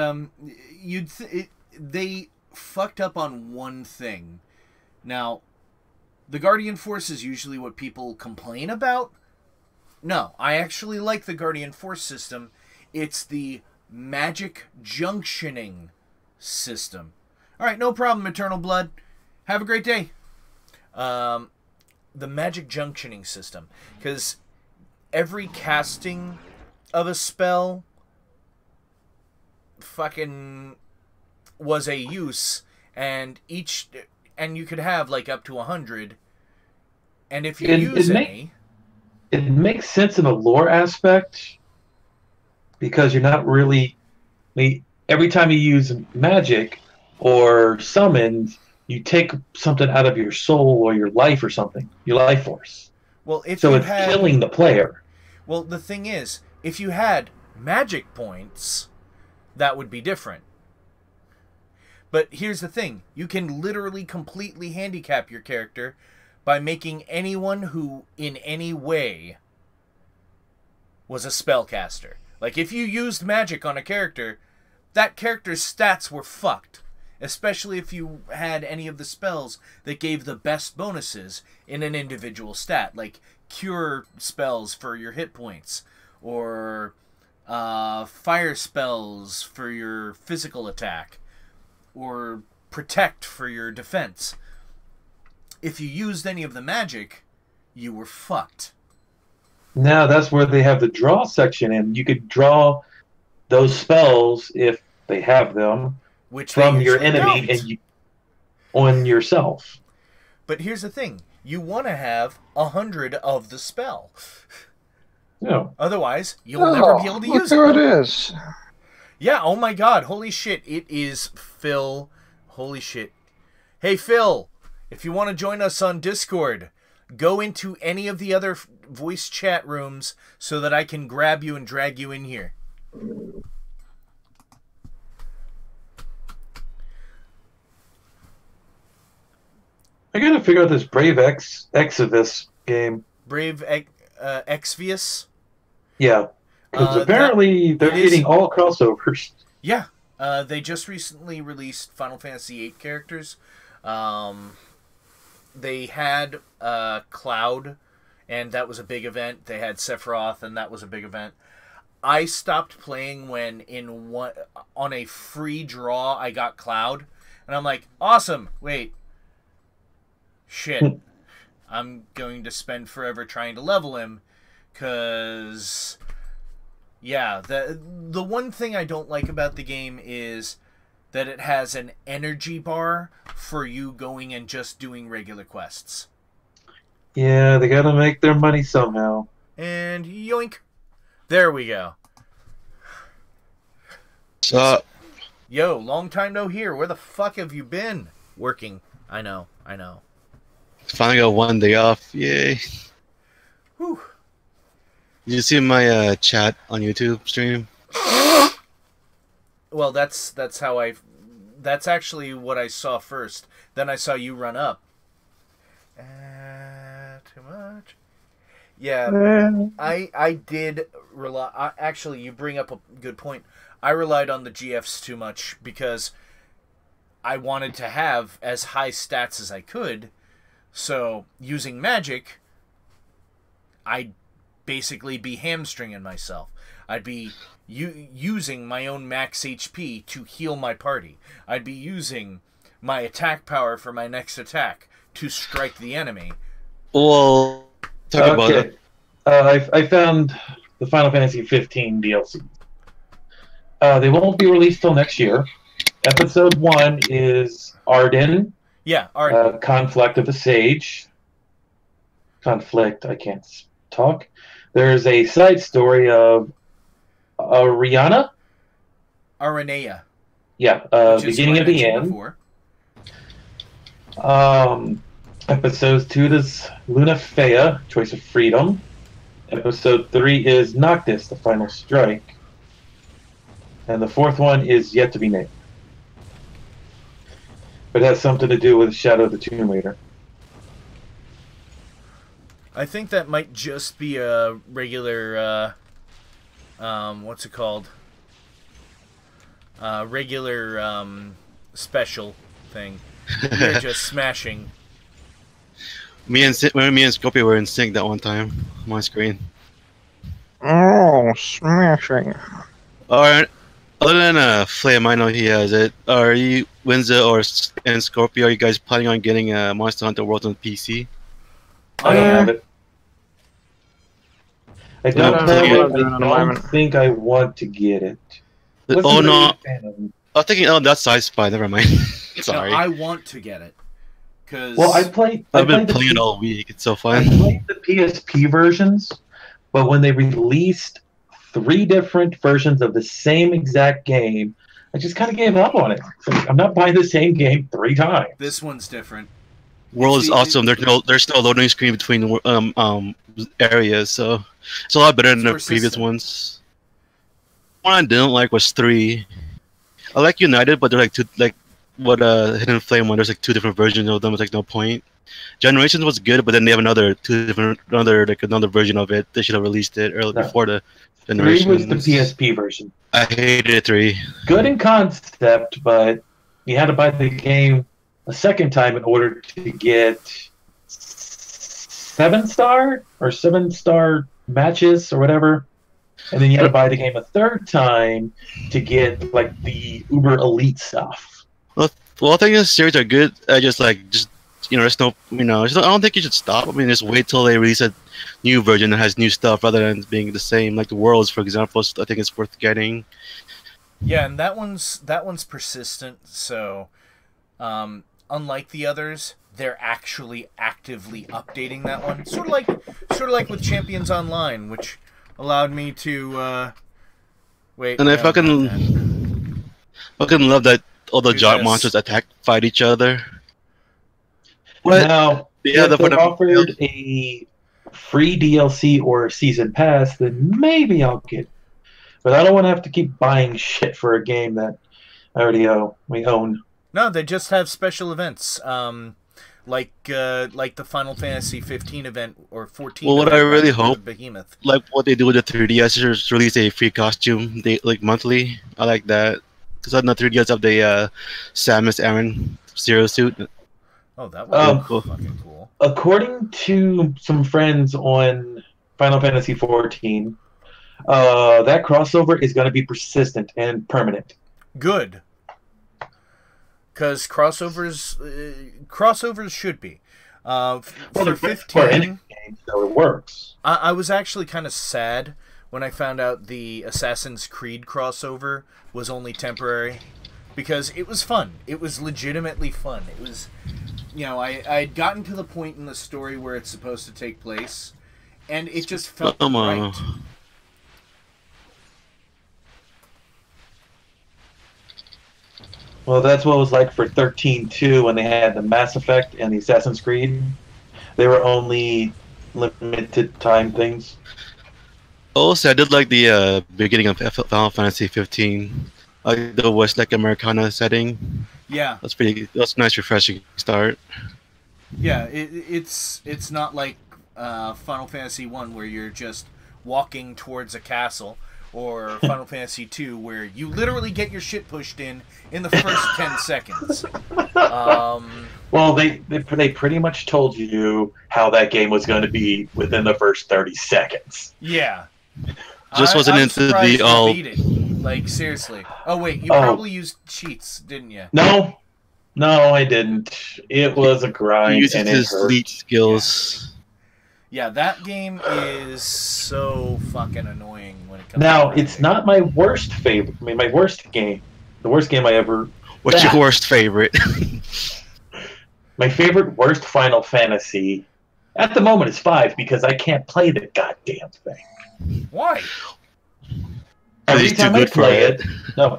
they fucked up on one thing. Now, the Guardian Force is usually what people complain about. No, I actually like the Guardian Force system. It's the magic junctioning system. Alright, no problem, Eternal Blood. Have a great day. The magic junctioning system. Because every casting of a spell fucking was a use, and you could have like up to 100, and if you use any... It makes sense in a lore aspect, because you're not really... every time you use magic or summon, you take something out of your soul or your life or something, your life force. Well, it's killing the player. Well, the thing is, if you had magic points, that would be different. But here's the thing. You can literally completely handicap your character by making anyone who, in any way, was a spellcaster. Like, if you used magic on a character, that character's stats were fucked. Especially if you had any of the spells that gave the best bonuses in an individual stat. Like, cure spells for your hit points. Or fire spells for your physical attack. Or protect for your defense. If you used any of the magic, you were fucked. Now that's where they have the draw section in. You could draw those spells, if they have them, from your enemy and on yourself. But here's the thing. You want to have 100 of the spell. Yeah. Otherwise, you'll never be able to use it. There it is. Yeah, oh my god. Holy shit. It is Phil. Holy shit. Hey, Phil. If you want to join us on Discord, go into any of the other voice chat rooms so that I can grab you and drag you in here. I gotta figure out this Brave Exvius game. Brave Exvius? Yeah. Because apparently they're getting all crossovers. Yeah. They just recently released Final Fantasy VIII characters. They had Cloud, and that was a big event. They had Sephiroth, and that was a big event. I stopped playing when on a free draw I got Cloud, and I'm like, awesome. Wait, shit, I'm going to spend forever trying to level him, because yeah, the one thing I don't like about the game is that it has an energy bar for you going and just doing regular quests. Yeah, they gotta make their money somehow. And yoink. There we go. What's up? Yo, long time no hear. Where the fuck have you been? Working. I know. Finally got one day off. Yay. Whew. Did you see my chat on YouTube stream? Well, that's actually what I saw first. Then I saw you run up. Too much. Yeah, I did rely... Actually, you bring up a good point. I relied on the GFs too much because I wanted to have as high stats as I could. So, using magic, I'd basically be hamstringing myself. I'd be using my own max HP to heal my party. I'd be using my attack power for my next attack to strike the enemy. Well, talk about it. I found the Final Fantasy 15 DLC. They won't be released till next year. Episode 1 is Arden. Yeah, Arden. Conflict of the Sage. Conflict, I can't talk. There's a side story of Rihanna. Aranea. Yeah, beginning of the end. Episode 2 is Luna Fea, Choice of Freedom. Episode 3 is Noctis, The Final Strike. And the 4th one is yet to be named. But it has something to do with Shadow of the Tomb Raider. I think that might just be a regular, what's it called? Regular, special thing. We're just smashing. Me and Scorpio were in sync that one time on my screen. Oh, smashing. Alright, other than Flame, I know he has it. Are you, Winza and Scorpio, are you guys planning on getting Monster Hunter World on PC? I don't have it. I don't think I want to get it. Oh no, I'm thinking, oh, that's PsySpy, never mind. Sorry. No, I want to get it. Well, I've been playing it all week. It's so fun. I played the PSP versions, but when they released 3 different versions of the same exact game, I just kind of gave up on it. I'm not buying the same game 3 times. This one's different. World is awesome. There's no loading screen between areas, so it's a lot better than the previous ones. One I didn't like was 3. I like United, but they're like 2, like what Hidden Flame one. There's like 2 different versions of them. It's like no point. Generations was good, but then they have another version of it. They should have released it early before the Generations. 3 was the PSP version. I hated 3. Good in concept, but you had to buy the game a second time in order to get 7-star or 7-star matches or whatever. And then you had to buy the game a 3rd time to get like the uber elite stuff. Well, I think the series are good. I just there's no, I don't think you should stop. I mean, just wait till they release a new version that has new stuff rather than being the same. Like the Worlds, for example, I think it's worth getting. Yeah, and that one's persistent. So, unlike the others, they're actually actively updating that one. Sort of like with Champions Online, which allowed me to wait. And I fucking love that all the giant monsters fight each other. What? Now, if they're offered a free DLC or a season pass, then maybe I'll get it. But I don't want to have to keep buying shit for a game that I already own. No, they just have special events, like the Final Fantasy 15 event or 14. Well, what I really hope, Behemoth, like what they do with the 3DS, is release a free costume monthly. I like that because on the 3DS of the Samus Aran Zero suit. Oh, that was cool. Fucking cool. According to some friends on Final Fantasy 14, that crossover is going to be persistent and permanent. Good. Because crossovers should be. For 15, so it works. I was actually kind of sad when I found out the Assassin's Creed crossover was only temporary. Because it was fun. It was legitimately fun. It was, I'd gotten to the point in the story where it's supposed to take place, and it just felt right. Well, that's what it was like for 13-2 when they had the Mass Effect and the Assassin's Creed. They were only limited time things. Also, I did like the beginning of Final Fantasy 15. The West Americana setting. Yeah, that's a nice, refreshing start. Yeah, it's not like Final Fantasy 1 where you're just walking towards a castle, or Final Fantasy 2 where you literally get your shit pushed in the first 10 seconds. Well, they pretty much told you how that game was going to be within the first 30 seconds. Yeah. Just wasn't into the all. Like, seriously. Oh, wait, you probably used cheats, didn't you? No, I didn't. It was a grind. He uses his elite skills. Yeah, that game is so fucking annoying when it comes Now, to it's not my worst favorite. I mean, my worst game. The worst game I ever... What's your worst favorite? My favorite worst Final Fantasy at the moment is 5 because I can't play the goddamn thing. Why? every time I play it,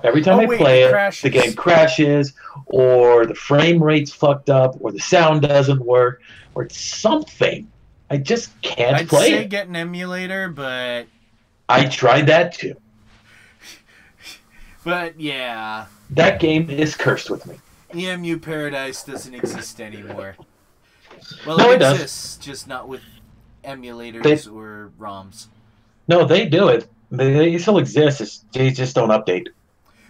every time I play it, the game crashes, or the frame rate's fucked up, or the sound doesn't work, or it's something. I just can't play it. I'd say get an emulator, but I tried that too. But yeah, that game is cursed with me. EMU Paradise doesn't exist anymore. Well, no, it exists, just not with emulators or ROMs. No, they do it. They still exist. They just don't update.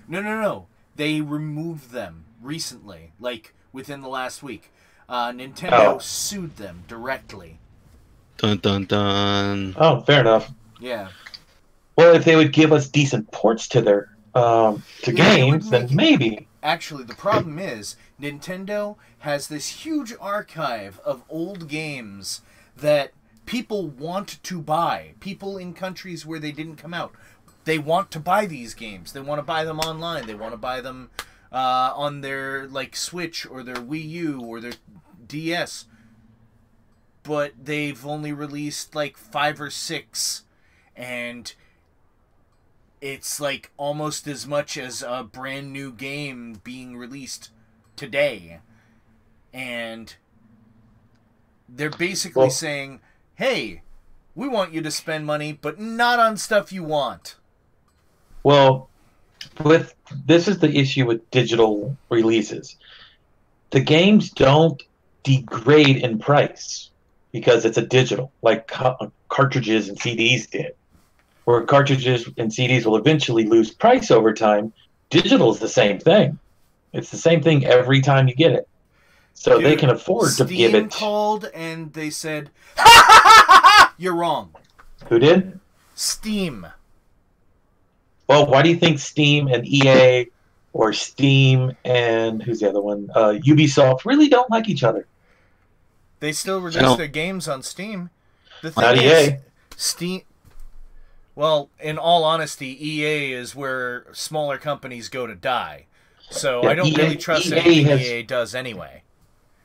No. They removed them recently, like within the last week. Nintendo sued them directly. Dun dun dun. Oh, fair enough. Yeah. Well, if they would give us decent ports to their games, then maybe. Actually, the problem is Nintendo has this huge archive of old games that people want to buy. People in countries where they didn't come out, they want to buy these games. They want to buy them online. They want to buy them on their Switch or their Wii U or their DS. But they've only released 5 or 6, and it's almost as much as a brand new game being released today. And they're basically saying, hey, we want you to spend money, but not on stuff you want. Well, this is the issue with digital releases. The games don't degrade in price because it's a digital, like cartridges and CDs did. Where cartridges and CDs will eventually lose price over time, digital is the same thing. It's the same thing every time you get it. So they can afford to give it... Steam called and they said, you're wrong. Who did? Steam. Well, why do you think Steam and EA or Steam and... who's the other one? Ubisoft really don't like each other? They still release their games on Steam. The thing Not is, EA. Steam... Well, in all honesty, EA is where smaller companies go to die. So I don't really trust anything EA does anyway.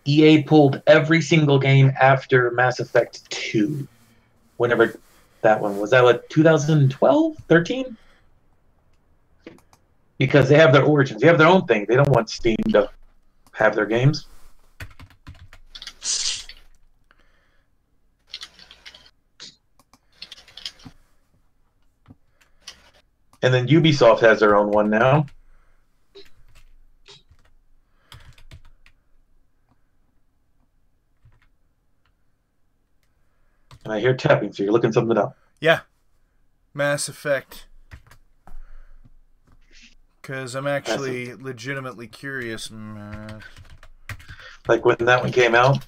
EA pulled every single game after Mass Effect 2. Whenever that one was. That what, 2012? 13? Because they have their origins. They have their own thing. They don't want Steam to have their games. And then Ubisoft has their own one now. And I hear tapping, so you're looking something up. Yeah. Mass Effect. Because I'm actually legitimately curious. Like when that one came out?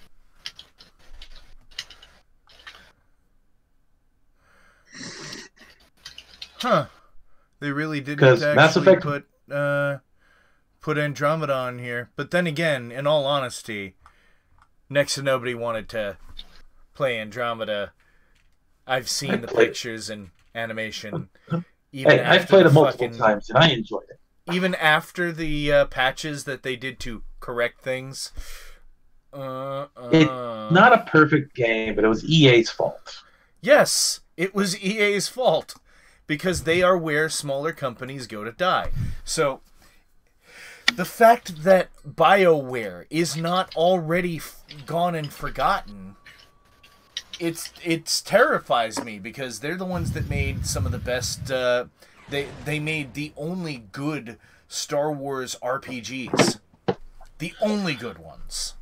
Huh. They really didn't Mass actually Effect... put Andromeda on here. But then again, in all honesty, next to nobody wanted to play Andromeda. I've seen the pictures and animation. Even I've played it multiple times, and I enjoyed it. Even after the patches that they did to correct things. It's not a perfect game, but it was EA's fault. Yes, it was EA's fault. Because they are where smaller companies go to die. So, the fact that BioWare is not already gone and forgotten, it's terrifies me, because they're the ones that made some of the best... They made the only good Star Wars RPGs. The only good ones.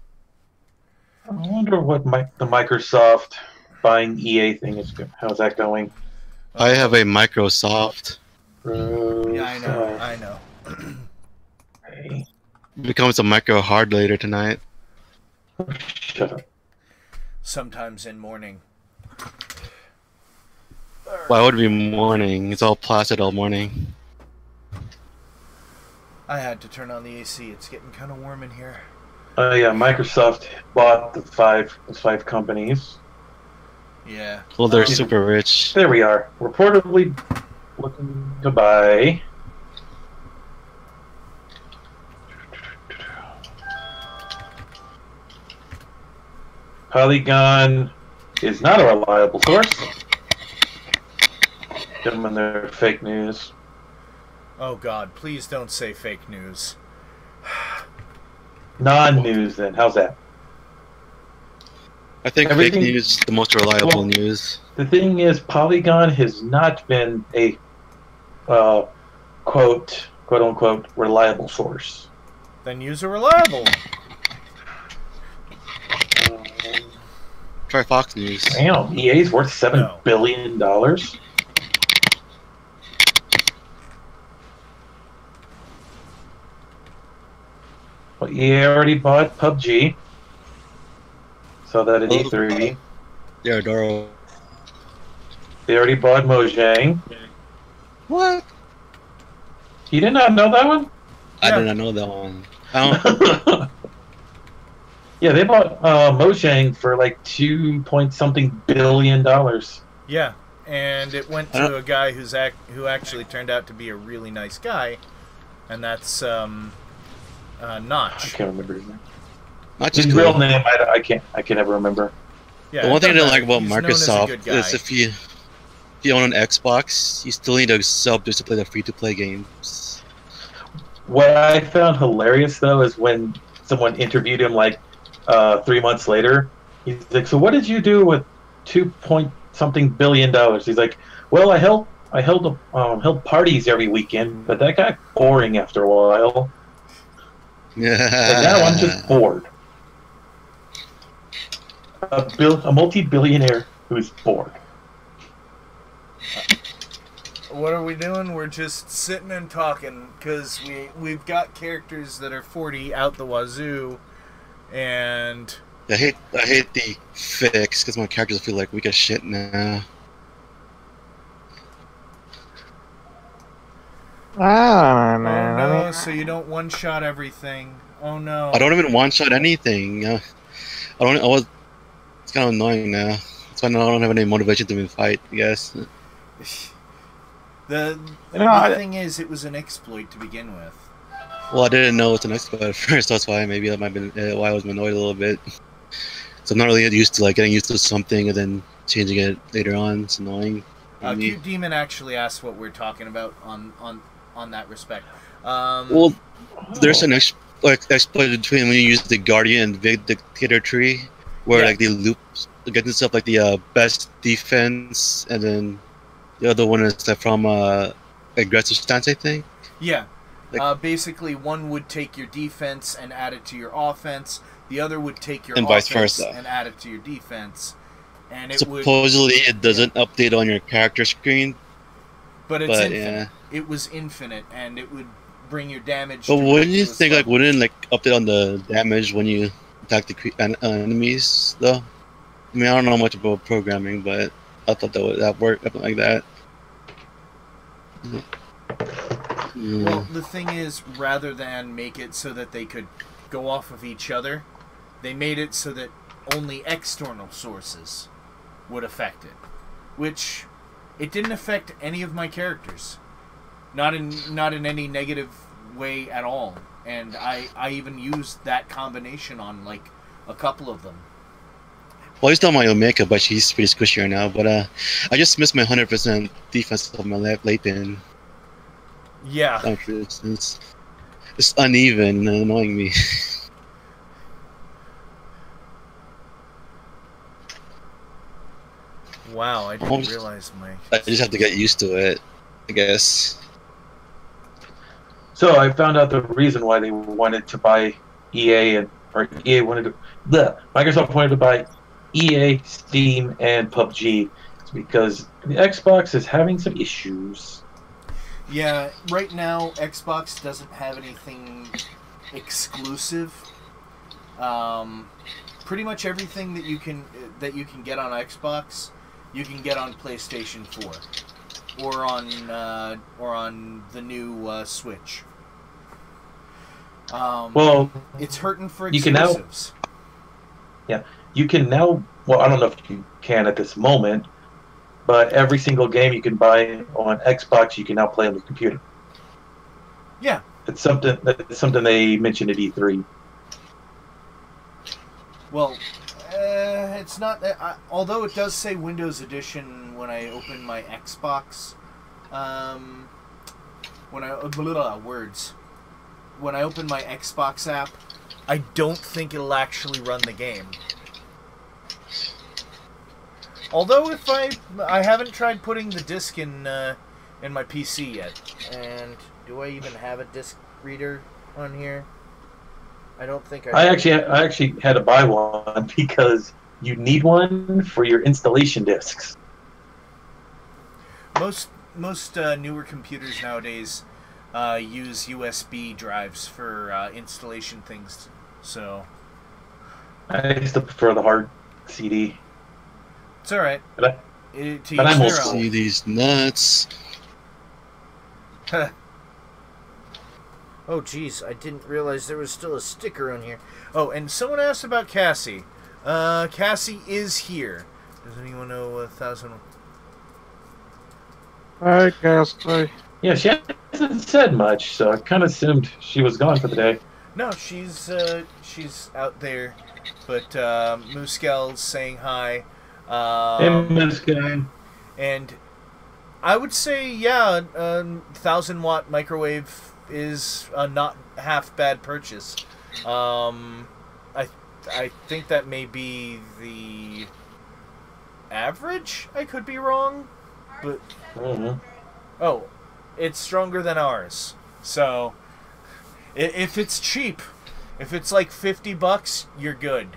I wonder what the Microsoft buying EA thing is. How's that going? I have a Microsoft. Yeah, I know. Hey. It becomes a micro hard later tonight. Shut up. Sometimes in morning. Why would it be morning? It's all placid all morning. I had to turn on the AC. It's getting kind of warm in here. Yeah, Microsoft bought the five companies. Yeah. Well, they're super rich. There we are. Reportedly looking to buy. Polygon is not a reliable source. Give them their fake news. Oh God, please don't say fake news. Non-news then. How's that? I think fake news is the most reliable news. The thing is, Polygon has not been a quote unquote reliable source. Then use a reliable. Try Fox News. Damn, EA's worth $7 billion. Well, EA already bought PUBG. Saw that at E3. Yeah, Doro. They already bought Mojang. What? You did not know that one? I did not know that one. I don't. Yeah, they bought Mojang for like $2-point-something billion. Yeah, and it went to a guy who actually turned out to be a really nice guy, and that's Notch. I can't remember his name. His real name, I can never remember. Yeah, the one thing I didn't like about Microsoft is if you own an Xbox, you still need to sub just to play the free-to-play games. What I found hilarious though is when someone interviewed him like 3 months later. He's like, "So what did you do with $2-point-something billion?" He's like, "Well, I held parties every weekend, but that got boring after a while. Yeah. And now I'm just bored." A multi-billionaire who's bored. What are we doing? We're just sitting and talking because we've got characters that are 40 out the wazoo, and I hate the fix because my characters feel like weak as shit now. Oh no! So you don't one-shot everything. Oh no! I don't even one-shot anything. It's kind of annoying now. That's why I don't have any motivation to even fight, I guess. The thing is, it was an exploit to begin with. Well, I didn't know it's an exploit at first. That's why maybe that might have been why I was annoyed a little bit. So I'm not really used to getting used to something and then changing it later on. It's annoying. Cute Demon actually asked what we're talking about on that respect. Well, there's an exploit between when you use the Guardian and the Dictator tree, where they loop get stuff like the best defense, and then the other one is from aggressive stance, I think. Yeah. Basically, one would take your defense and add it to your offense. The other would take your offense and add it to your defense. And supposedly it doesn't update on your character screen. But it's infinite. Yeah. It was infinite, and it would bring your damage. But wouldn't you think wouldn't update on the damage when you attack the enemies though? I mean, I don't know much about programming, but I thought that worked like that. Well, the thing is, rather than make it so that they could go off of each other, they made it so that only external sources would affect it, which it didn't affect any of my characters, not in any negative way at all. And I even used that combination on a couple of them. Well, I used on my Omega, but she's pretty squishy right now. But I just missed my 100% defense of my late pin. Yeah. It's uneven and annoying me. Wow, I didn't realize I just have to get used to it, I guess. So I found out the reason why they wanted to buy EA Microsoft wanted to buy EA, Steam, and PUBG. It's because the Xbox is having some issues. Yeah, right now Xbox doesn't have anything exclusive. Pretty much everything that you can get on Xbox, you can get on PlayStation 4 or on the new Switch. Well, it's hurting for exclusives. You can now. Well, I don't know if you can at this moment, but every single game you can buy on Xbox, you can now play on the computer. Yeah, it's something they mentioned at E3. Well, it's not. Although it does say Windows Edition when I open my Xbox, when I words. When I open my Xbox app, I don't think it'll actually run the game. Although if I haven't tried putting the disc in my PC yet. And do I even have a disc reader on here? I don't think I actually had to buy one because you need one for your installation discs. Most newer computers nowadays use USB drives for installation things. So I still prefer the hard CD. It's all right. But I'm old school. See these nuts. Oh, jeez, I didn't realize there was still a sticker on here. Oh, and someone asked about Cassie. Cassie is here. Does anyone know 1,000? Hi, Cassie. Yeah, she hasn't said much, so I kind of assumed she was gone for the day. No, she's out there, but Muskel's saying hi. Hey, Muskel. And I would say, yeah, 1,000-watt microwave is a not half bad purchase. I think that may be the average. I could be wrong, but oh, it's stronger than ours. So if it's cheap, if it's like $50, you're good.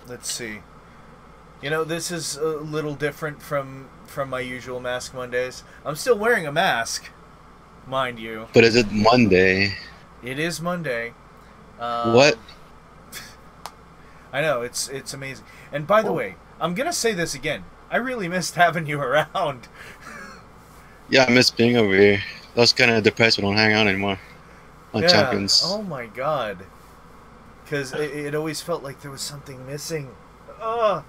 Let's see. You know, this is a little different from my usual Mask Mondays. I'm still wearing a mask, mind you. But is it Monday? It is Monday. What? I know, it's amazing. And by the way, I'm gonna say this again. I really missed having you around. Yeah, I miss being over here. I was kind of depressed we don't hang out anymore on Champions. Oh my god. Because it always felt like there was something missing. Ugh.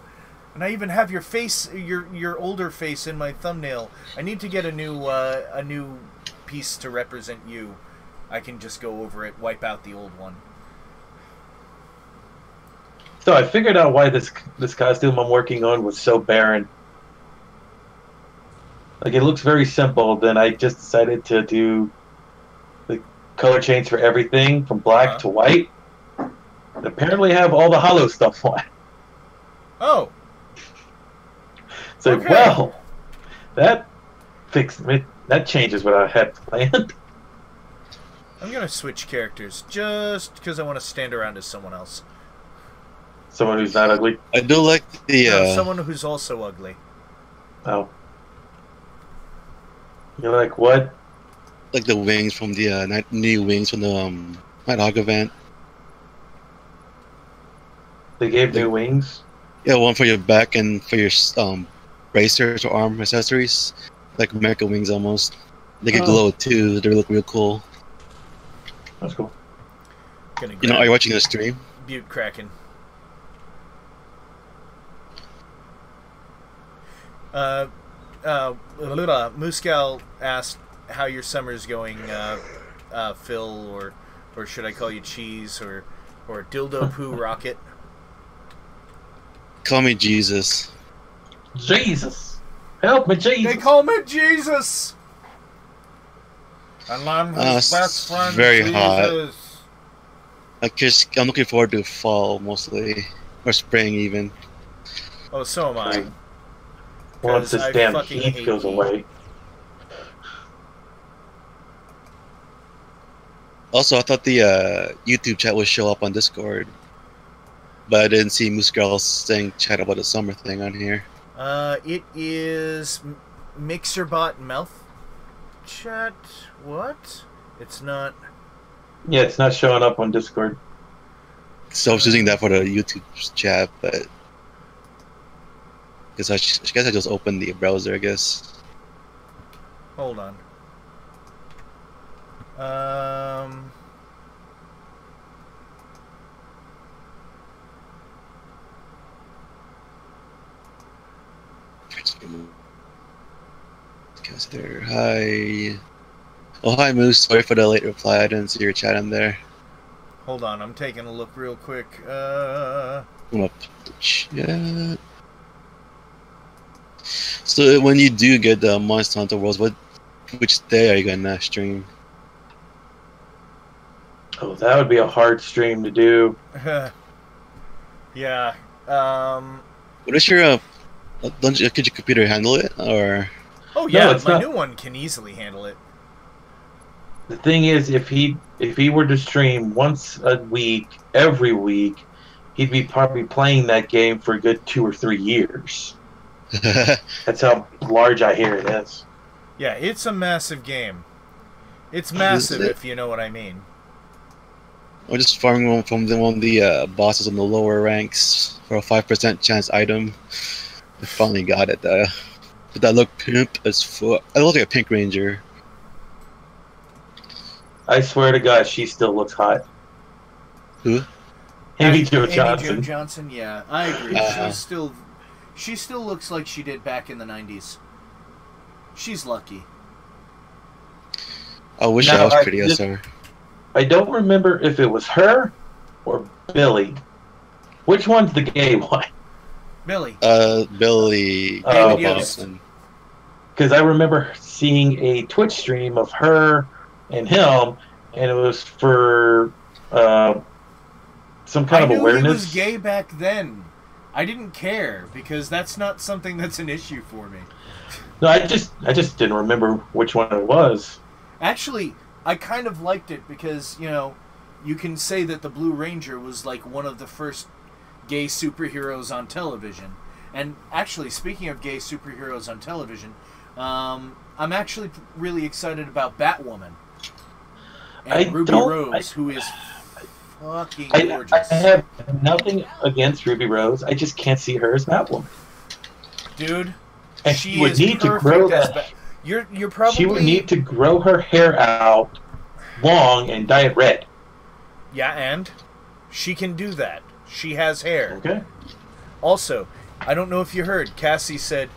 And I even have your face, your older face in my thumbnail. I need to get a new piece to represent you. I can just go over it, wipe out the old one. So I figured out why this costume I'm working on was so barren. Like, it looks very simple. Then I just decided to do the color change for everything from black to white. And apparently have all the hollow stuff on. Oh. So, okay. Well, that fixed me. That changes what I had planned. I'm going to switch characters just because I want to stand around as someone else. Someone who's not ugly? I do like the... No, someone who's also ugly. Oh. You're like, what? Like the wings from the... new wings from the Nighthawk event. They gave new wings? Yeah, one for your back and for your bracers or arm accessories. Like America wings almost. They can glow too. They look real cool. That's cool. You know, are you watching the stream? Butte Kraken. Muscal asked how your summer's going, Phil, or should I call you Cheese, or Dildo Poo Rocket? Call me Jesus. Jesus! Help me, Jesus! They call me Jesus! And I'm his best friend, very Jesus. Hot. I'm looking forward to fall, mostly. Or spring, even. Oh, so am I. Once this damn heat goes away. Also, I thought the YouTube chat would show up on Discord. But I didn't see Moose Girl saying chat about the summer thing on here. It is MixerBot mouth chat. What? It's not. Yeah, it's not showing up on Discord. So I was using that for the YouTube chat, but because I guess I just opened the browser, I guess. Hold on. There. Hi. Oh, hi, Moose. Sorry for the late reply. I didn't see your chat in there. Hold on, I'm taking a look real quick. I'm up the chat. So when you do get the Monster Hunter Worlds, which day are you gonna stream? Oh, that would be a hard stream to do. Yeah. What is your could your computer handle it or? Oh yeah, No, my new one can easily handle it. The thing is, if he were to stream once a week, every week, he'd be probably playing that game for a good 2 or 3 years. That's how large I hear it is. Yeah, it's a massive game. It's massive, if you know what I mean. Or just farming one from one of the bosses on the lower ranks for a 5% chance item. I finally got it. But that looked pimp as fuck. I look like a pink ranger. I swear to God, she still looks hot. Who? Amy Jo Amy Johnson. Jo Johnson, yeah, I agree. She still looks like she did back in the 90s. She's lucky. I wish Now, I was pretty as her. I don't remember if it was her or Billy. Which one's the gay one? Billy. Billy. David Yost. Because I remember seeing a Twitch stream of her and him, and it was for some kind of awareness. I knew he was gay back then. I didn't care because that's not something that's an issue for me. No, I just didn't remember which one it was. Actually, I kind of liked it because, you know, you can say that the Blue Ranger was like one of the first gay superheroes on television. And actually, speaking of gay superheroes on television, I'm actually really excited about Batwoman. And Ruby Rose, who is fucking gorgeous. I have nothing against Ruby Rose. I just can't see her as Batwoman. Dude, and she would is need to perfect grow as that. You're probably... She would need to grow her hair out long and dye it red. Yeah, and she can do that. She has hair. Okay. Also, I don't know if you heard, Cassie said,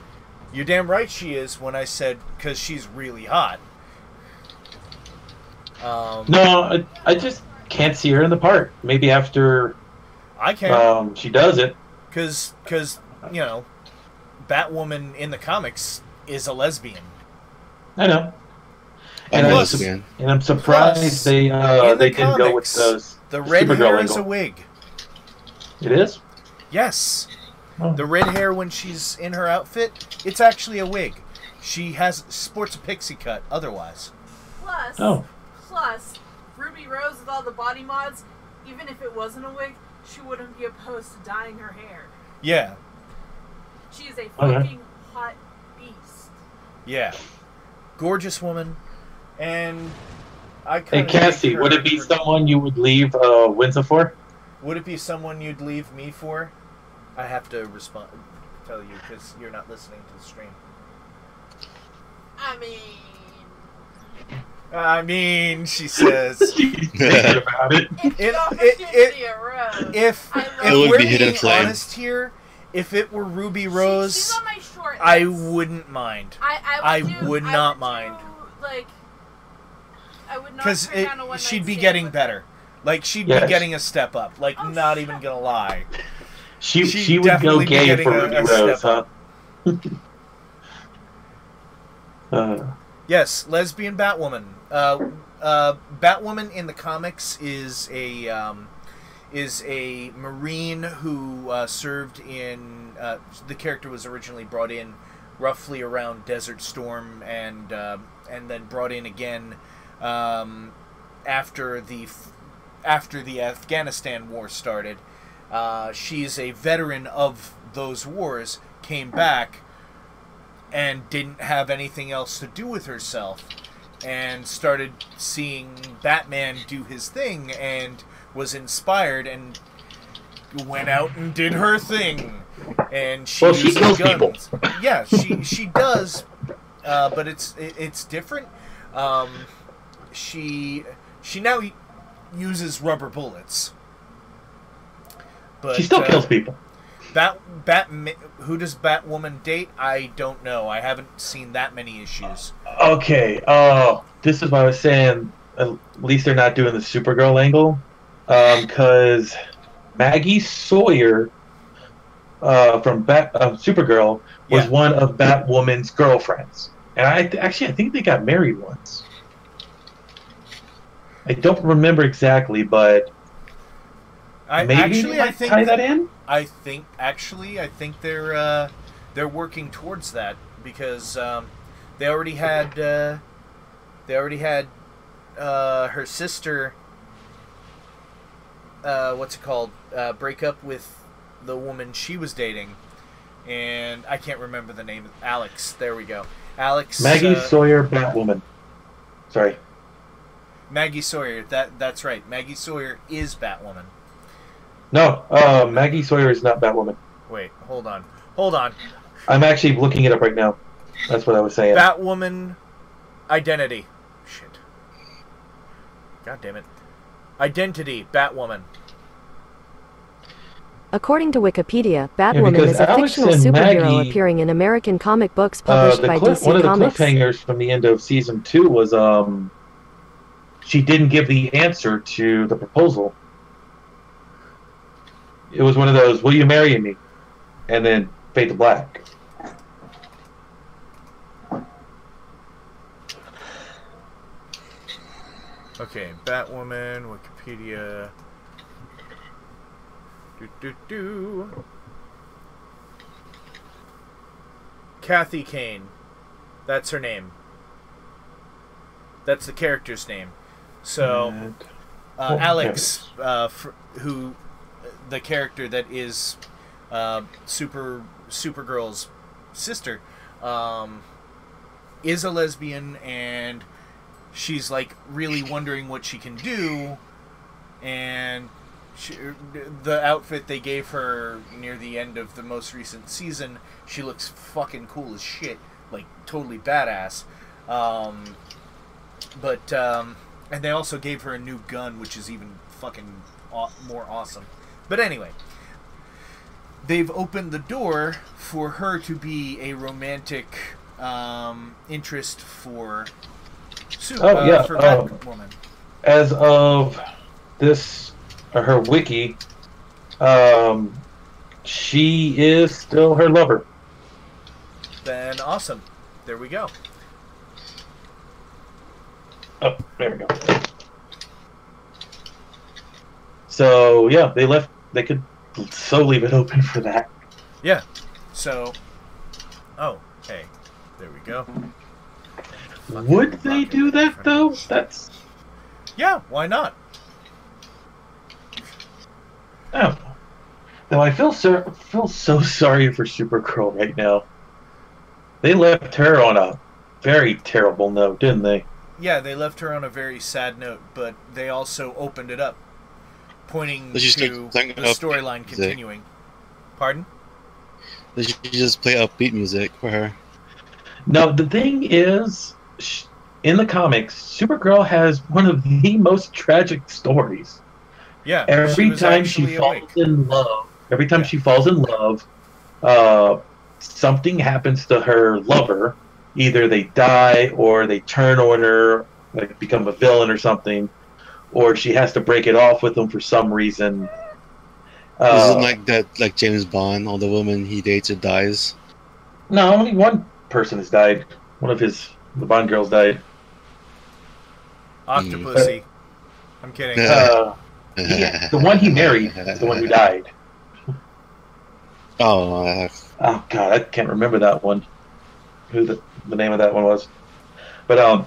"You're damn right she is," when I said, because she's really hot. No, I just can't see her in the part. Maybe after I can. She does it. Because, you know, Batwoman in the comics is a lesbian. I know. And I'm surprised they didn't go with the red Supergirl hair angle. is a wig. It is? Yes. Oh. The red hair when she's in her outfit, it's actually a wig. She sports a pixie cut otherwise. Plus, Ruby Rose with all the body mods, even if it wasn't a wig, she wouldn't be opposed to dyeing her hair. Yeah. She is a fucking hot beast. Yeah. Gorgeous woman. And Hey, Cassie, would it be someone you would leave Winza for? Would it be someone you'd leave me for? I have to tell you because you're not listening to the stream. I mean, she says. She's thinking about it. If we're being honest here, if it were Ruby Rose, she's on my short list. I wouldn't mind. I would not mind. Because she'd be getting better. Like, she'd be getting a step up. Like, not even gonna lie. She would go gay for Ruby Rose, huh? Yes, lesbian Batwoman. Batwoman in the comics is a Marine who served in. The character was originally brought in roughly around Desert Storm, and then brought in again after the Afghanistan war started. She's a veteran of those wars, came back, and didn't have anything else to do with herself, and started seeing Batman do his thing, and was inspired, and went out and did her thing. And she kills guns. People. Yeah, she does, but it's different. She now uses rubber bullets. But she still kills people. Who does Batwoman date? I don't know. I haven't seen that many issues. Okay. This is what I was saying. At least they're not doing the Supergirl angle, because Maggie Sawyer from Supergirl was one of Batwoman's girlfriends, and I think they got married once. I don't remember exactly, but I think tie that in. I think they're working towards that because they already had her sister. What's it called? Break up with the woman she was dating, and I can't remember the name. Alex. There we go. Alex. Maggie Sawyer, Batwoman. Sorry. Maggie Sawyer. That's right. Maggie Sawyer is Batwoman. No, Maggie Sawyer is not Batwoman. Wait, hold on. I'm actually looking it up right now. That's what I was saying. Batwoman identity. Shit. God damn it. Identity, Batwoman. According to Wikipedia, Batwoman is a fictional superhero appearing in American comic books published by DC Comics. One of the cliffhangers from the end of season 2 was she didn't give the answer to the proposal. It was one of those, will you marry me? And then fade to black. Okay, Batwoman, Wikipedia. Kathy Kane. That's her name. That's the character's name. So, Alex, who, the character that is Supergirl's sister, is a lesbian, and she's like really wondering what she can do, and the outfit they gave her near the end of the most recent season, she looks fucking cool as shit, like totally badass. And they also gave her a new gun, which is even fucking more awesome. But anyway, they've opened the door for her to be a romantic interest for Batwoman. As of this, her wiki, she is still her lover. Then awesome. There we go. Oh, there we go. So yeah, they could so leave it open for that. Yeah. So, hey, there we go. Would they do that though? Yeah, why not? Oh, though I feel so sorry for Supergirl right now. They left her on a very terrible note, didn't they? Yeah, they left her on a very sad note, but they also opened it up, pointing to the storyline continuing. Pardon? They should just play upbeat music for her. No, the thing is, in the comics, Supergirl has one of the most tragic stories. Yeah. Every time she falls in love, something happens to her lover. Either they die, or they turn on her, like become a villain or something, or she has to break it off with them for some reason. Isn't like that, like James Bond, all the women he dates or dies? No, only one person has died. One of the Bond girls died. Octopussy. I'm kidding. The one he married is the one who died. Oh God, I can't remember that one. Who the name of that one was. But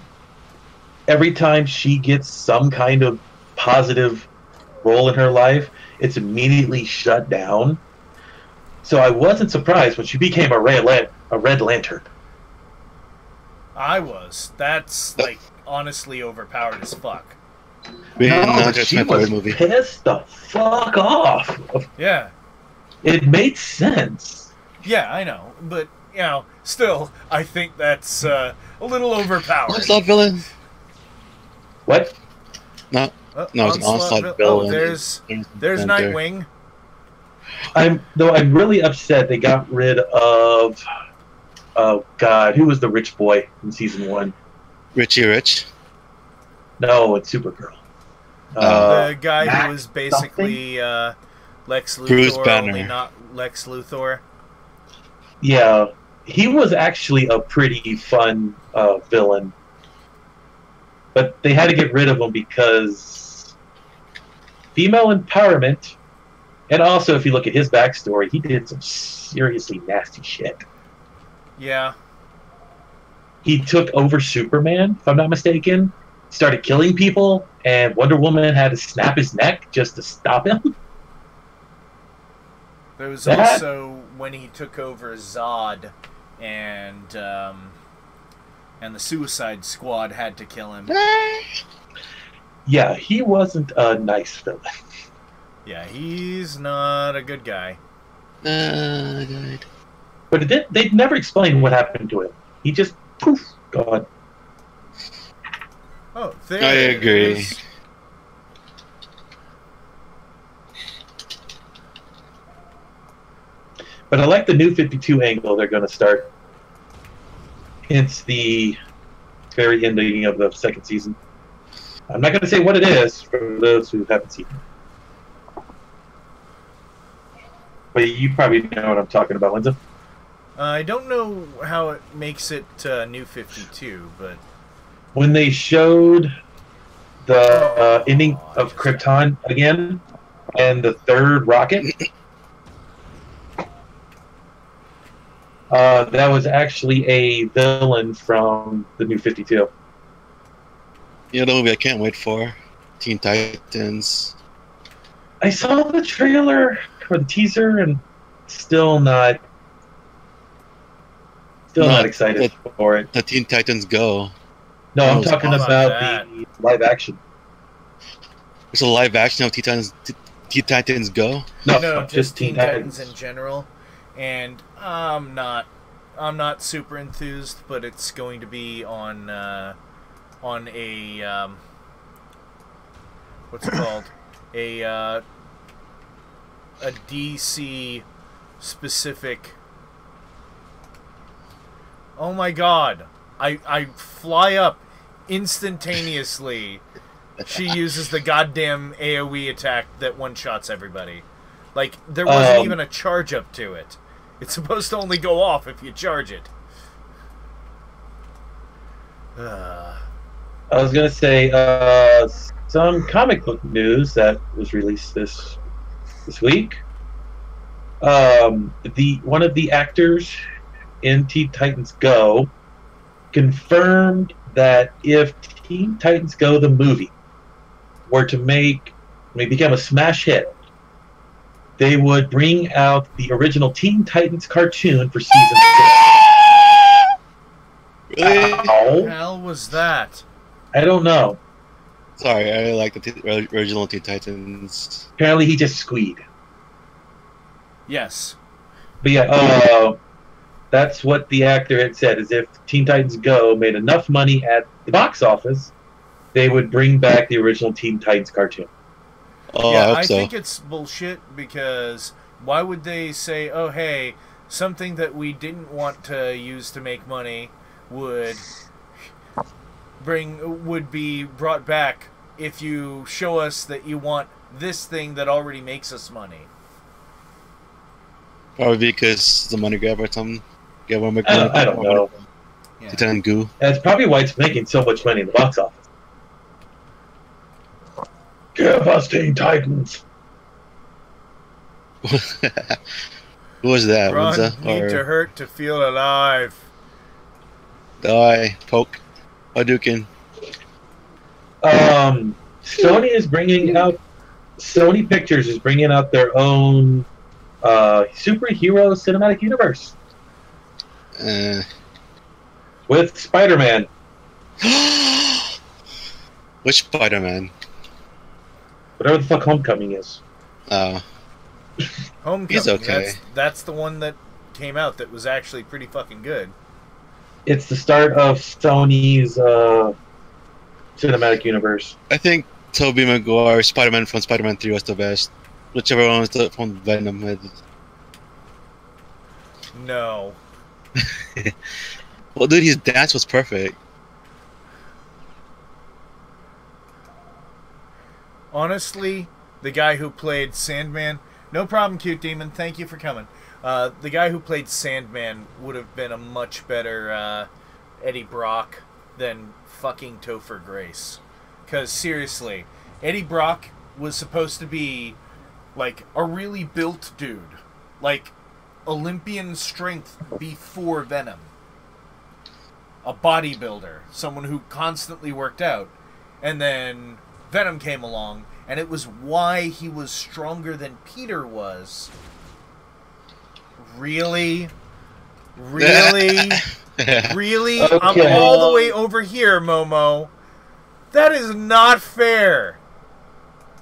every time she gets some kind of positive role in her life, it's immediately shut down. So I wasn't surprised when she became a Red Lantern. I was. That's like honestly overpowered as fuck. She was pissed the fuck off. Yeah. It made sense. Yeah, I know, but still, I think that's a little overpowered. Onslaught villain. What? No, it's an onslaught villain. There's Nightwing. I'm really upset they got rid of. Oh God, who was the rich boy in season 1? Richie Rich. No, it's Supergirl. The guy who was basically Lex Bruce Luthor, Banner. only not Lex Luthor. Yeah, he was actually a pretty fun villain. But they had to get rid of him because female empowerment, and also if you look at his backstory, he did some seriously nasty shit. Yeah. He took over Superman, if I'm not mistaken, started killing people, and Wonder Woman had to snap his neck just to stop him. There was also when he took over Zod, and the Suicide Squad had to kill him. Yeah, he wasn't a nice villain. Yeah, he's not a good guy. Good. But they never explained what happened to him. He just, poof, gone. Oh, there I agree. is. But I like the new 52 angle they're going to start. Hence the very ending of the second season. I'm not going to say what it is for those who haven't seen it. But you probably know what I'm talking about, Winza. I don't know how it makes it New 52, but... When they showed the ending of Krypton again, and the third rocket, that was actually a villain from the New 52. Yeah, the movie I can't wait for. Teen Titans. I saw the trailer or the teaser and still not excited for it. The Teen Titans Go. No, I'm talking about the live action. It's a live action of Teen Titans Go? No, just Teen Titans in general. And I'm not super enthused, but it's going to be on a what's it called? A DC specific. Oh my god. I fly up instantaneously. She uses the goddamn AoE attack that one-shots everybody. Like, there wasn't even a charge up to it. It's supposed to only go off if you charge it. I was going to say, some comic book news that was released this week. One of the actors in Teen Titans Go confirmed that if Teen Titans Go the movie were to become a smash hit, they would bring out the original Teen Titans cartoon for season 6. Really? What the hell was that? I don't know. Sorry, I like the original Teen Titans. Apparently he just squeed. Yes. But yeah, that's what the actor had said, is if Teen Titans Go made enough money at the box office, they would bring back the original Teen Titans cartoon. Oh, yeah, I think it's bullshit, because why would they say, oh hey, something that we didn't want to use to make money would be brought back if you show us that you want this thing that already makes us money. Probably because the money grab or something. I don't know. Yeah. Titan Goo. That's probably why it's making so much money in the box office. Give us Teen Titans. Who was that? Run, Winza? need to hurt to feel alive. Die, poke, Hadouken. Sony Pictures is bringing out their own superhero cinematic universe with Spider-Man. Which Spider-Man? Whatever the fuck Homecoming is. Homecoming. He's okay. That's the one that came out that was actually pretty fucking good. It's the start of Sony's cinematic universe. I think Tobey Maguire, Spider-Man from Spider-Man 3 was the best. Whichever one was from Venom with. No. Well, dude, his dance was perfect. Honestly, the guy who played Sandman No problem, Cute Demon. Thank you for coming. The guy who played Sandman would have been a much better Eddie Brock than fucking Topher Grace. Because, seriously, Eddie Brock was supposed to be, like, a really built dude. Like, Olympian strength before Venom. A bodybuilder. Someone who constantly worked out. And then Venom came along, and it was why he was stronger than Peter was. Really? Really? Really? Okay. I'm all the way over here, Momo. That is not fair.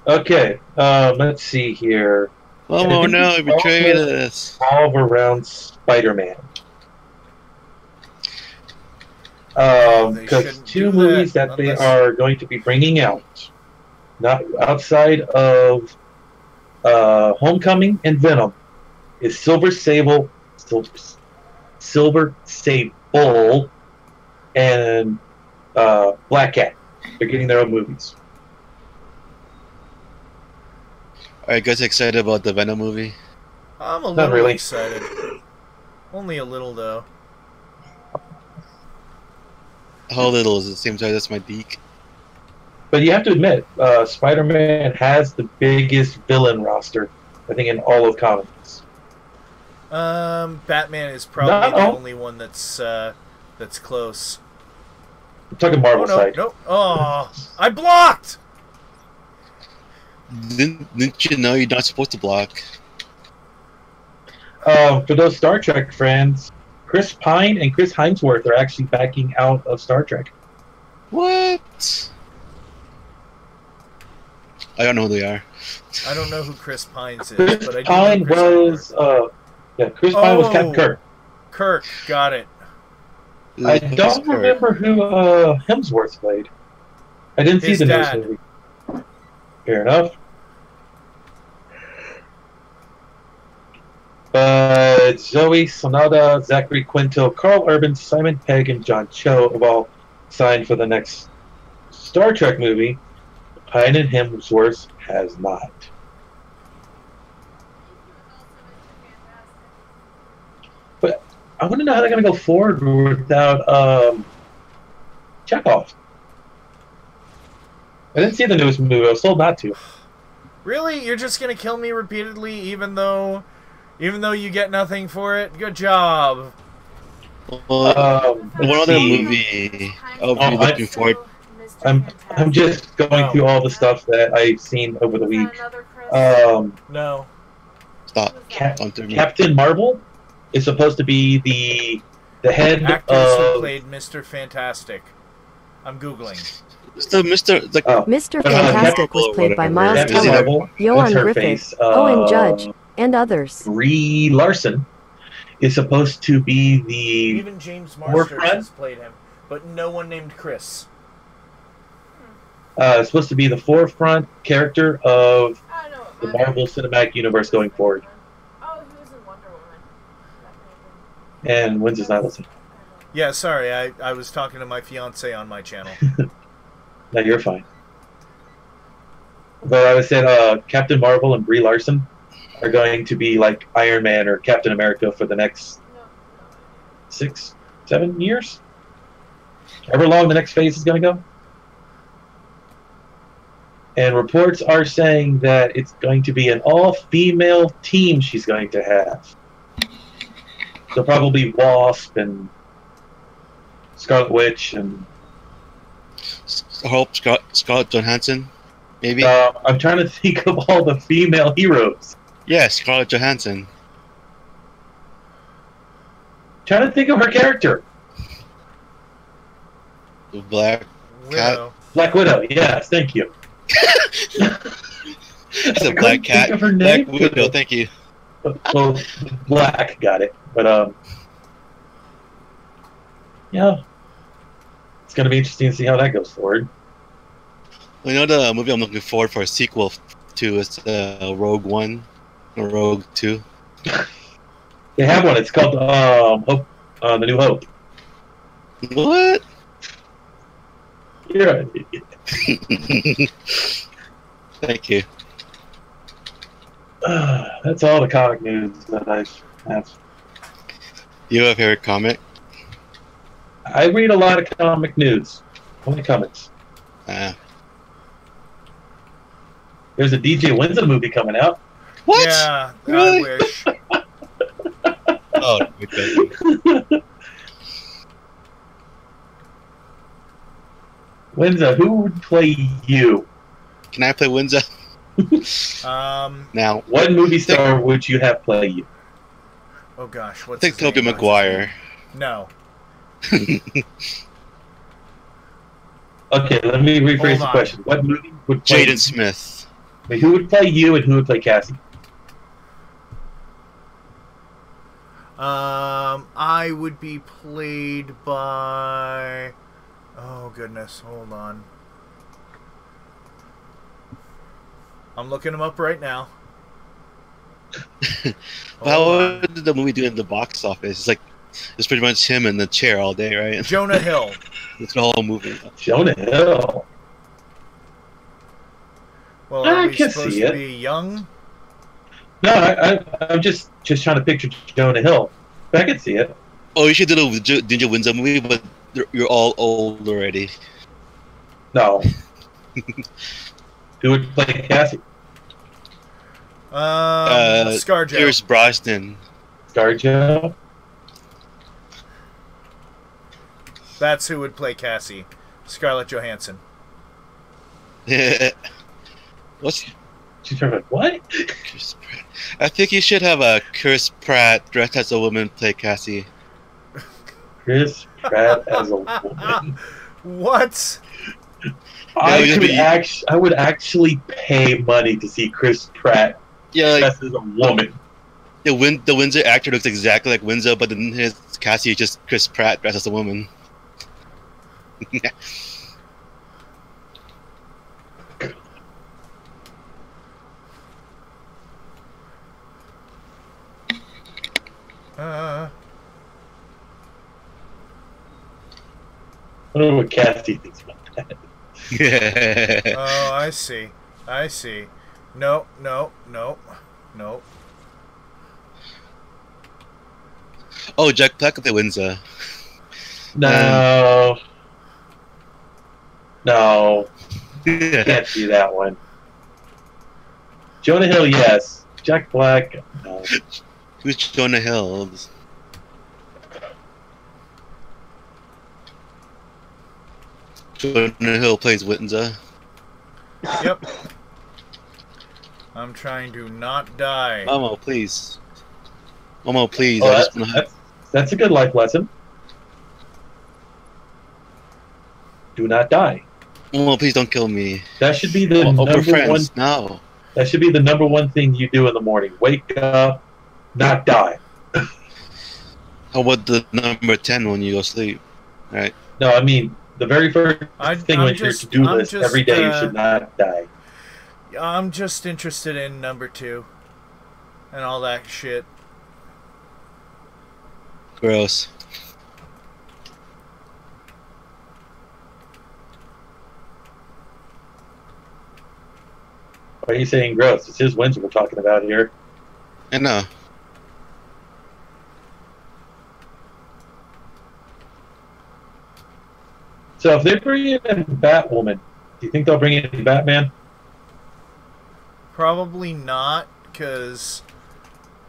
Okay, let's see here. Oh no, he betrayed us. Revolve around Spider-Man. Because two movies that they are going to be bringing out, not outside of Homecoming and Venom, is Silver Sable, and Black Cat. They're getting their own movies. Are you guys excited about the Venom movie? I'm a little excited. Only a little, though. How little is it? Same size as my beak. But you have to admit, Spider-Man has the biggest villain roster, I think, in all of comics. Batman is probably the only one that's close. I'm talking Marvel side. No. Oh, I blocked! Didn't you know you're not supposed to block? For those Star Trek fans, Chris Pine and Chris Hemsworth are actually backing out of Star Trek. What? I don't know who they are. I don't know who Chris Pines is, Chris but I do Pine know Chris was Chris Pine was Captain Kirk. Kirk, got it. I don't remember who Hemsworth played. I didn't see the newest movie. Fair enough. But Zoe Sonata, Zachary Quinto, Carl Urban, Simon Pegg, and John Cho have all signed for the next Star Trek movie. Pine and Hemsworth has not. But I want to know how they're going to go forward without Chekhov. I didn't see the newest movie. I was told not to. Really? You're just gonna kill me repeatedly, even though you get nothing for it? Good job. What other movie? I'll be looking forward. I'm just going through all the stuff that I've seen over the week. No. Stop. Captain Marvel is supposed to be the head Actors who played Mr. Fantastic. I'm googling. Mr. Fantastic was played by Miles Teller, Johan Griffith, Owen Judge, and others. Brie Larson is supposed to be the even James Marsters has played him, but no one named Chris. Supposed to be the forefront character of the Marvel Cinematic Universe going forward. Oh, he was in Wonder Woman. And Winza's not listening. Yeah, sorry, I was talking to my fiance on my channel. No, you're fine. But I would say Captain Marvel and Brie Larson are going to be like Iron Man or Captain America for the next 6-7 years. However long the next phase is going to go. And reports are saying that it's going to be an all-female team she's going to have. So probably Wasp and Scarlet Witch and... I hope Scarlett Johansson, maybe? I'm trying to think of all the female heroes. Yeah, Scarlett Johansson. Trying to think of her character. Black Cat. Black Widow, yes, thank you. It's a Black Cat. Think of her name. Black Widow, thank you. Well, Black, got it. But, yeah. It's going to be interesting to see how that goes forward. Well, you know the movie I'm looking forward for a sequel to is Rogue One or Rogue 2. They have one. It's called Hope, The New Hope. What? You're an idiot. Thank you. That's all the comic news that I have. You have a favorite comic? I read a lot of comic news. Only comics. There's a DJ Winza movie coming out. What? Yeah, really? I wish. Oh, Winza, who would play you? Can I play Winza? Now, what movie star would you have play you? Oh gosh, what's I think Tobey Maguire. No. Okay, let me rephrase the question. What movie would play Jaden Smith? Wait, who would play you and who would play Cassie? I would be played by... Oh goodness, hold on. I'm looking him up right now. How did the movie do in the box office? It's like it's pretty much him in the chair all day, right? Jonah Hill. It's the whole movie. Jonah Hill. Well, are I we can supposed see to it. be young? No, I'm just trying to picture Jonah Hill. I can see it. Oh, you should do the DJ Winza movie, but you're all old already. No. Who would play Cassie? ScarJo. Pierce Brosnan. ScarJo? That's who would play Cassie. Scarlett Johansson. What's... She's like, what? Chris Pratt. I think you should have a Chris Pratt dressed as a woman play Cassie. Chris Pratt as a woman. What? I would actually pay money to see Chris Pratt dressed as a woman. The Windsor actor looks exactly like Windsor, but then his Cassie is just Chris Pratt dressed as a woman. I don't know what Cassie thinks about that. Oh, I see. No. Oh, Jack Black of the Windsor. No. Can't see that one. Jonah Hill, yes. Jack Black, no. Who's Jonah Hill? Jonah Hill plays Windsor. Yep. I'm trying to not die. Momo, please. Momo, please. Oh, that's a good life lesson. Do not die. Momo, please don't kill me. That should be the number one. No. That should be the number one thing you do in the morning. Wake up, not die. How about the number 10 when you go sleep? Right. No, I mean the very first thing on your to-do list every day. You should not die. I'm just interested in number 2 and all that shit. Gross. Why are you saying gross? It's his Windsor we're talking about here. I know. So if they bring in Batwoman, do you think they'll bring in Batman? Probably not, because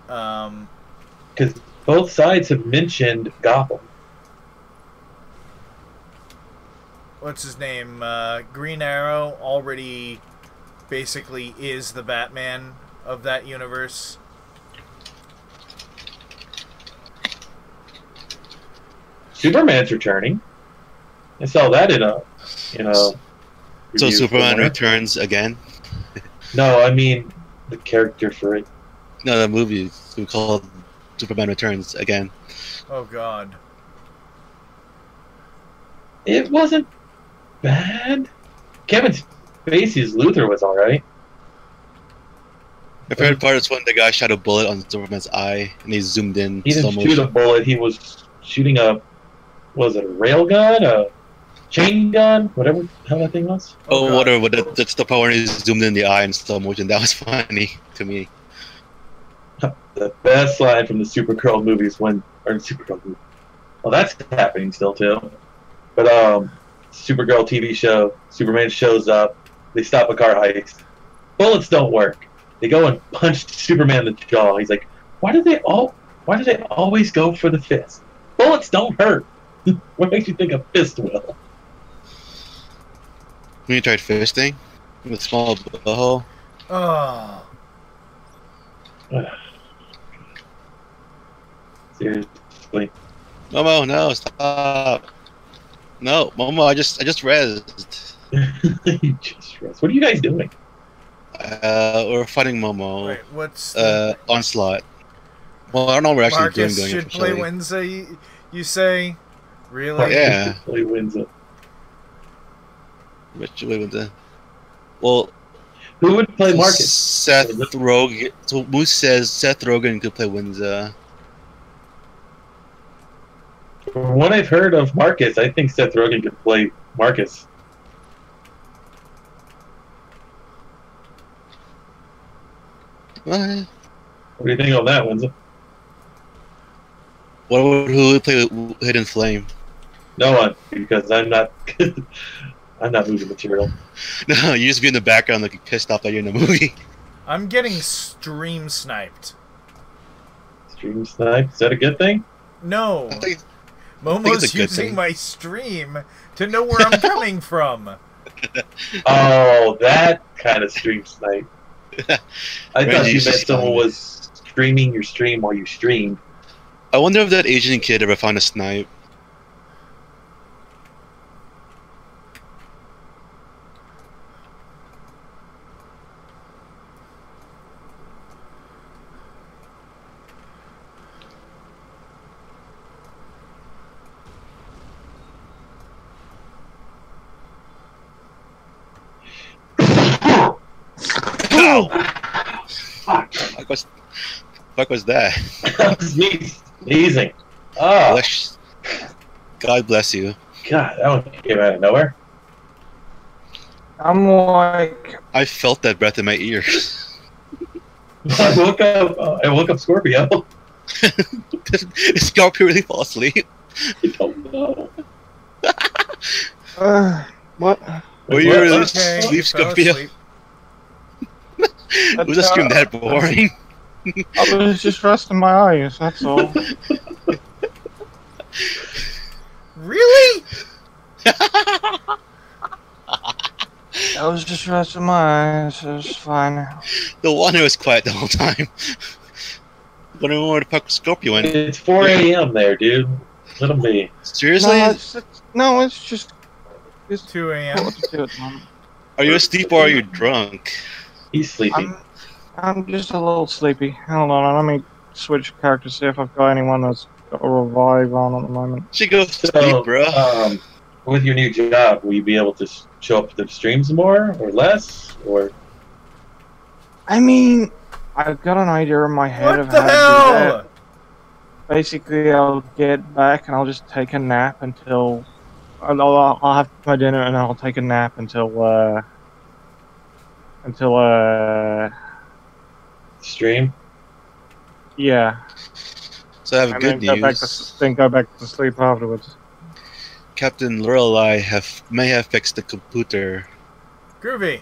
both sides have mentioned Gotham. What's his name? Green Arrow already basically is the Batman of that universe. Superman's returning. I saw that in a So Superman returns again? No, I mean the character for it. No, the movie we called Superman Returns again. Oh God. It wasn't bad. Kevin Spacey's Luthor was alright. The favorite part is when the guy shot a bullet on Superman's eye and he zoomed in. He didn't shoot a bullet, he was shooting a rail gun? A chain gun? Whatever the hell that thing was? Oh, whatever, but that's the part when he zoomed in the eye in slow motion. That was funny to me. The best line from the Supergirl movies Supergirl movie. Well, that's happening still too. But Supergirl TV show, Superman shows up. They stop a car heist. Bullets don't work. They go and punch Superman in the jaw. He's like, why do they always go for the fist? Bullets don't hurt. What makes you think a fist will? When you tried fisting with a small butthole. Oh. Seriously. Momo, no, stop. No, Momo, I just rezzed. You just rest. What are you guys doing? We're fighting Momo. Wait, what's Onslaught. Well, I don't know what we're actually Marcus doing should play Winza, you say? Really? Yeah. Play Winza. Well, who would play Marcus? Seth Rogen. So Moose says Seth Rogen could play Winza. From what I've heard of Marcus, I think Seth Rogen could play Marcus. What? What do you think on that, Winza? Who would play Hidden Flame? No one, because I'm not. I'm not movie material. No, you just be in the background looking pissed off that you're in the movie. I'm getting stream sniped. Stream snipe? Is that a good thing? No. Momo's using my stream to know where I'm coming from. Oh, that kind of stream snipe. I thought you meant someone was streaming your stream while you streamed. I wonder if that Asian kid ever found a snipe. Fuck was that? That was me sneezing. Oh. God bless you. God, that one came out of nowhere. I'm like... I felt that breath in my ears. I woke up Scorpio. Did Scorpio really fall asleep? I don't know. What? Were you really asleep, Scorpio? Was that stream that boring? I was just resting my eyes, that's all. Really? I was just resting my eyes, it was fine. The one who was quiet the whole time. Wondering where the fuck Scorpio went. It's 4 a.m. there, dude. Let him be. Seriously? No, it's just... It's 2 a.m. Are you asleep or are you drunk? He's sleeping. I'm just a little sleepy. Hold on, let me switch characters, see if I've got anyone that's got a revive on at the moment. She goes to sleep, bro. With your new job, will you be able to show up to the streams more or less? Or I mean, I've got an idea in my head of how to do that. Basically, I'll get back and I'll just take a nap until... I'll have my dinner and I'll take a nap until stream? Yeah. So I have good news. Then go back to sleep afterwards. Captain Lorelei may have fixed the computer. Groovy.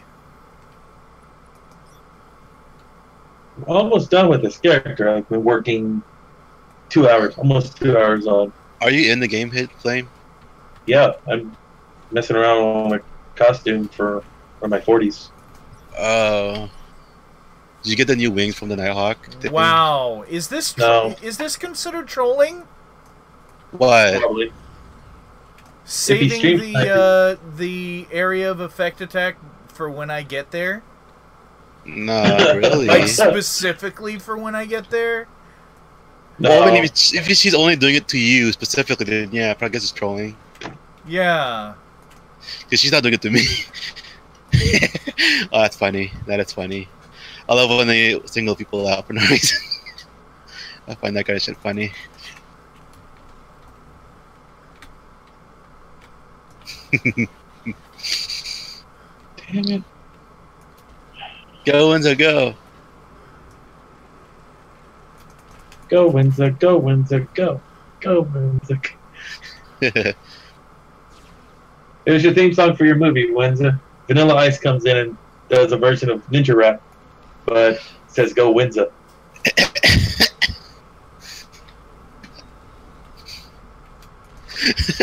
I'm almost done with this character. I've been working 2 hours, almost 2 hours on. Are you in the game, Flame? Yeah, I'm messing around on my costume for my 40s. Did you get the new wings from the Nighthawk? Wow, is this considered trolling? What? Probably. Saving the area of effect attack for when I get there? No, really. Like specifically for when I get there? No. Well, I mean, if she's only doing it to you specifically, then yeah, I guess it's trolling. Yeah. Because she's not doing it to me. Oh, that's funny. That is funny. I love when they single people out for no reason. I find that kind of shit funny. Damn it. Go, Winza, go. Go, Winza. Go, Winza. Go. Go, Winza. Here's your theme song for your movie, Winza. Vanilla Ice comes in and does a version of Ninja Rap, but says "Go Winza."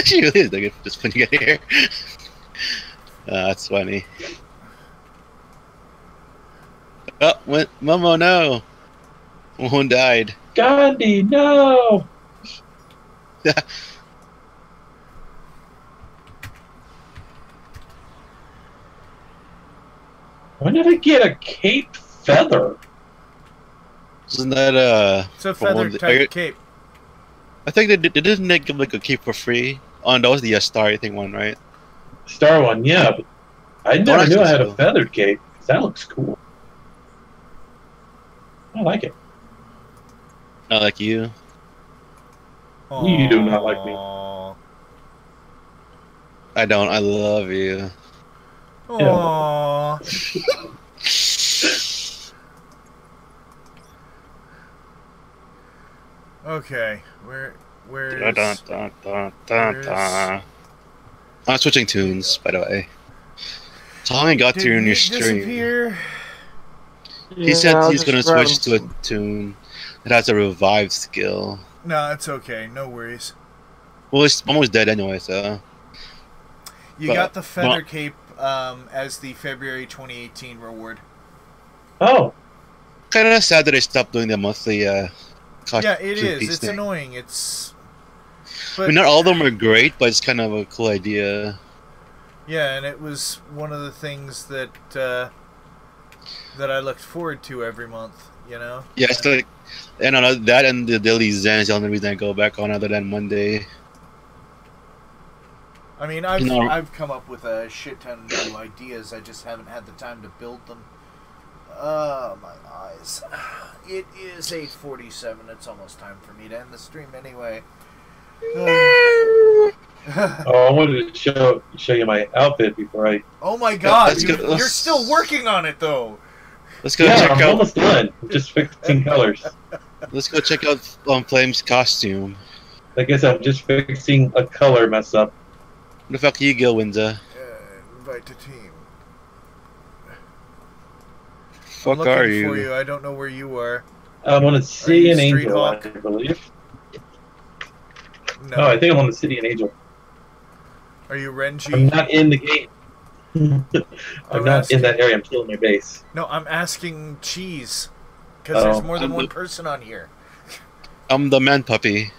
She really is like just when you get here. That's funny. Oh, Momo, no. One died. Gandhi, no. When did I get a cape feather? Isn't that It's a feather type cape. I think they didn't they give like a cape for free. Oh, that was the Star thing one, right? Star one, yeah. But I never knew I had a feathered cape. That looks cool. I like it. Not like you. You do not like me. I don't. I love you. Aww. Okay, where is... I'm switching tunes, by the way. So how long got to in your stream? Disappear? He said he's gonna switch to a tune that has a revive skill. No, it's okay. No worries. Well, it's almost dead anyway, so... You got the feather cape as the February 2018 reward. Oh. Kind of sad that they stopped doing the monthly yeah, it is. It's annoying. It's... But, I mean, not all of them are great, but it's kind of a cool idea. Yeah, and it was one of the things that that I looked forward to every month, you know? Yeah, it's like... And that and the Daily Zen is the only reason I go back on other than Monday. I mean, I've come up with a shit ton of new ideas. I just haven't had the time to build them. My eyes. It is 8:47. It's almost time for me to end the stream anyway. Oh, I wanted to show you my outfit before I... Oh my god, you're still working on it though. Let's go check out... I'm almost done. I'm just fixing colors. Let's go check out Flame's costume. Like I said, I'm just fixing a color mess up. Where the fuck you go, Winza? Invite the team. Fuck are you? For you? I don't know where you are. I'm on a City and Angel, I believe. No. Oh, I think I'm on the City and Angel. Are you Renji? I'm not in the game. I'm not in that area. I'm still in my base. No, I'm asking Cheese. Because there's more than one person on here. I'm the man puppy.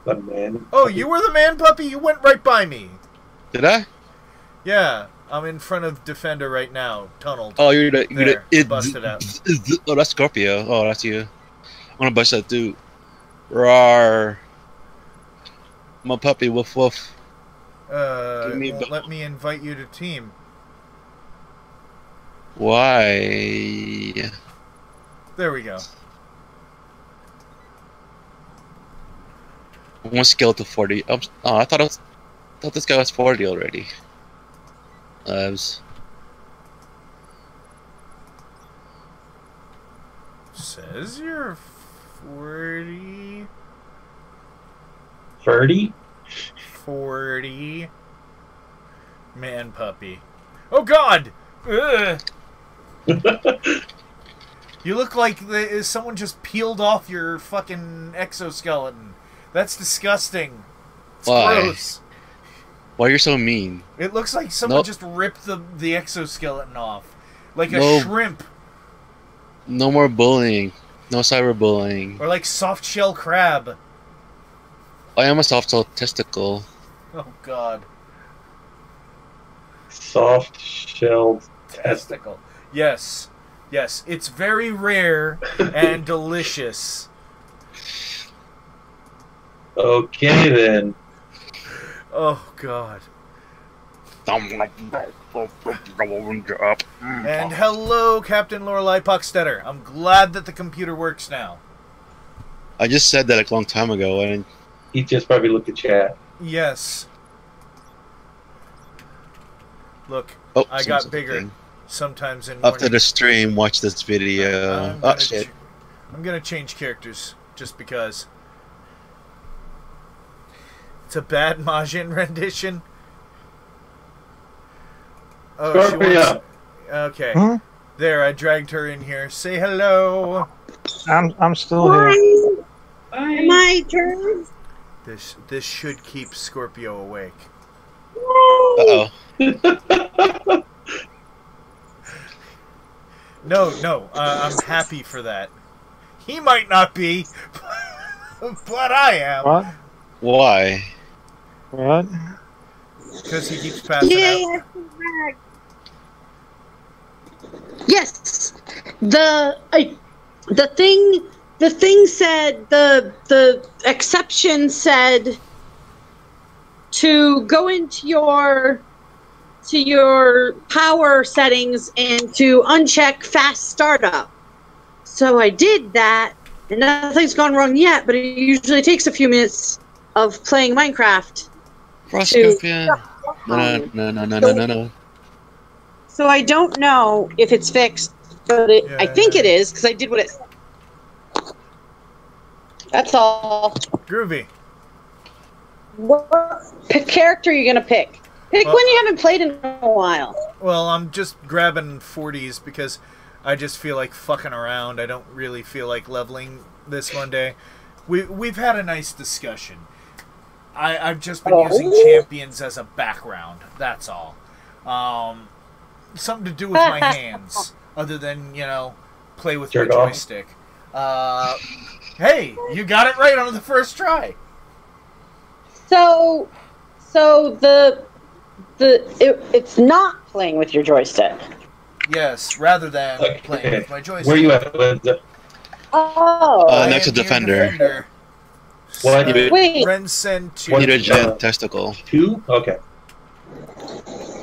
The man. Oh, you were the man puppy? You went right by me. Did I? Yeah, I'm in front of Defender right now, tunneled. Oh, you're the busted out. Oh, that's Scorpio. Oh, that's you. I'm gonna bust that dude. Roar. My puppy, woof woof. Let me invite you to team. Why? There we go. One skill to 40. Oh, I thought this guy was 40 already. Says you're 40. 30? 40. Man puppy. Oh god! Ugh. You look like someone just peeled off your fucking exoskeleton. That's disgusting. It's gross. Why you're so mean? It looks like someone just ripped the exoskeleton off. Like a shrimp. No more bullying. No cyberbullying. Or like soft shell crab. I am a soft shell testicle. Oh god. Soft shelled testicle. Yes. Yes, it's very rare and delicious. Okay then. Oh god. And hello, Captain Lorelei Puckstetter. I'm glad that the computer works now. I just said that a long time ago, and he just probably looked at chat. Yes. Look, I got bigger. Sometimes in after the stream, watch this video. I'm gonna change characters. just because. It's a bad Majin rendition. Oh, she wants... Okay. Huh? There, I dragged her in here. Say hello. I'm still here. My turn. This should keep Scorpio awake. Uh-oh. No, I'm happy for that. He might not be, but I am. What? Why? What? Because he keeps passing out. Yes, the thing said, the exception said to go into your power settings and to uncheck fast startup. So I did that, and nothing's gone wrong yet, but it usually takes a few minutes of playing Minecraft. Frostcopian. No. So I don't know if it's fixed, but I think it is, because I did what it said. That's all. Groovy. What character are you going to pick? Pick one you haven't played in a while. Well, I'm just grabbing 40s because I just feel like fucking around. I don't really feel like leveling this one day. We've had a nice discussion. I've just been using champions as a background. That's all. Something to do with my hands, other than, play with my joystick. Hey, you got it right on the first try. So it's not playing with your joystick. Yes, rather than playing with my joystick. Where are you at, Winza? Oh. Next to defender. What? Wait. Ren sent to... You need a giant testicle. 2? Okay.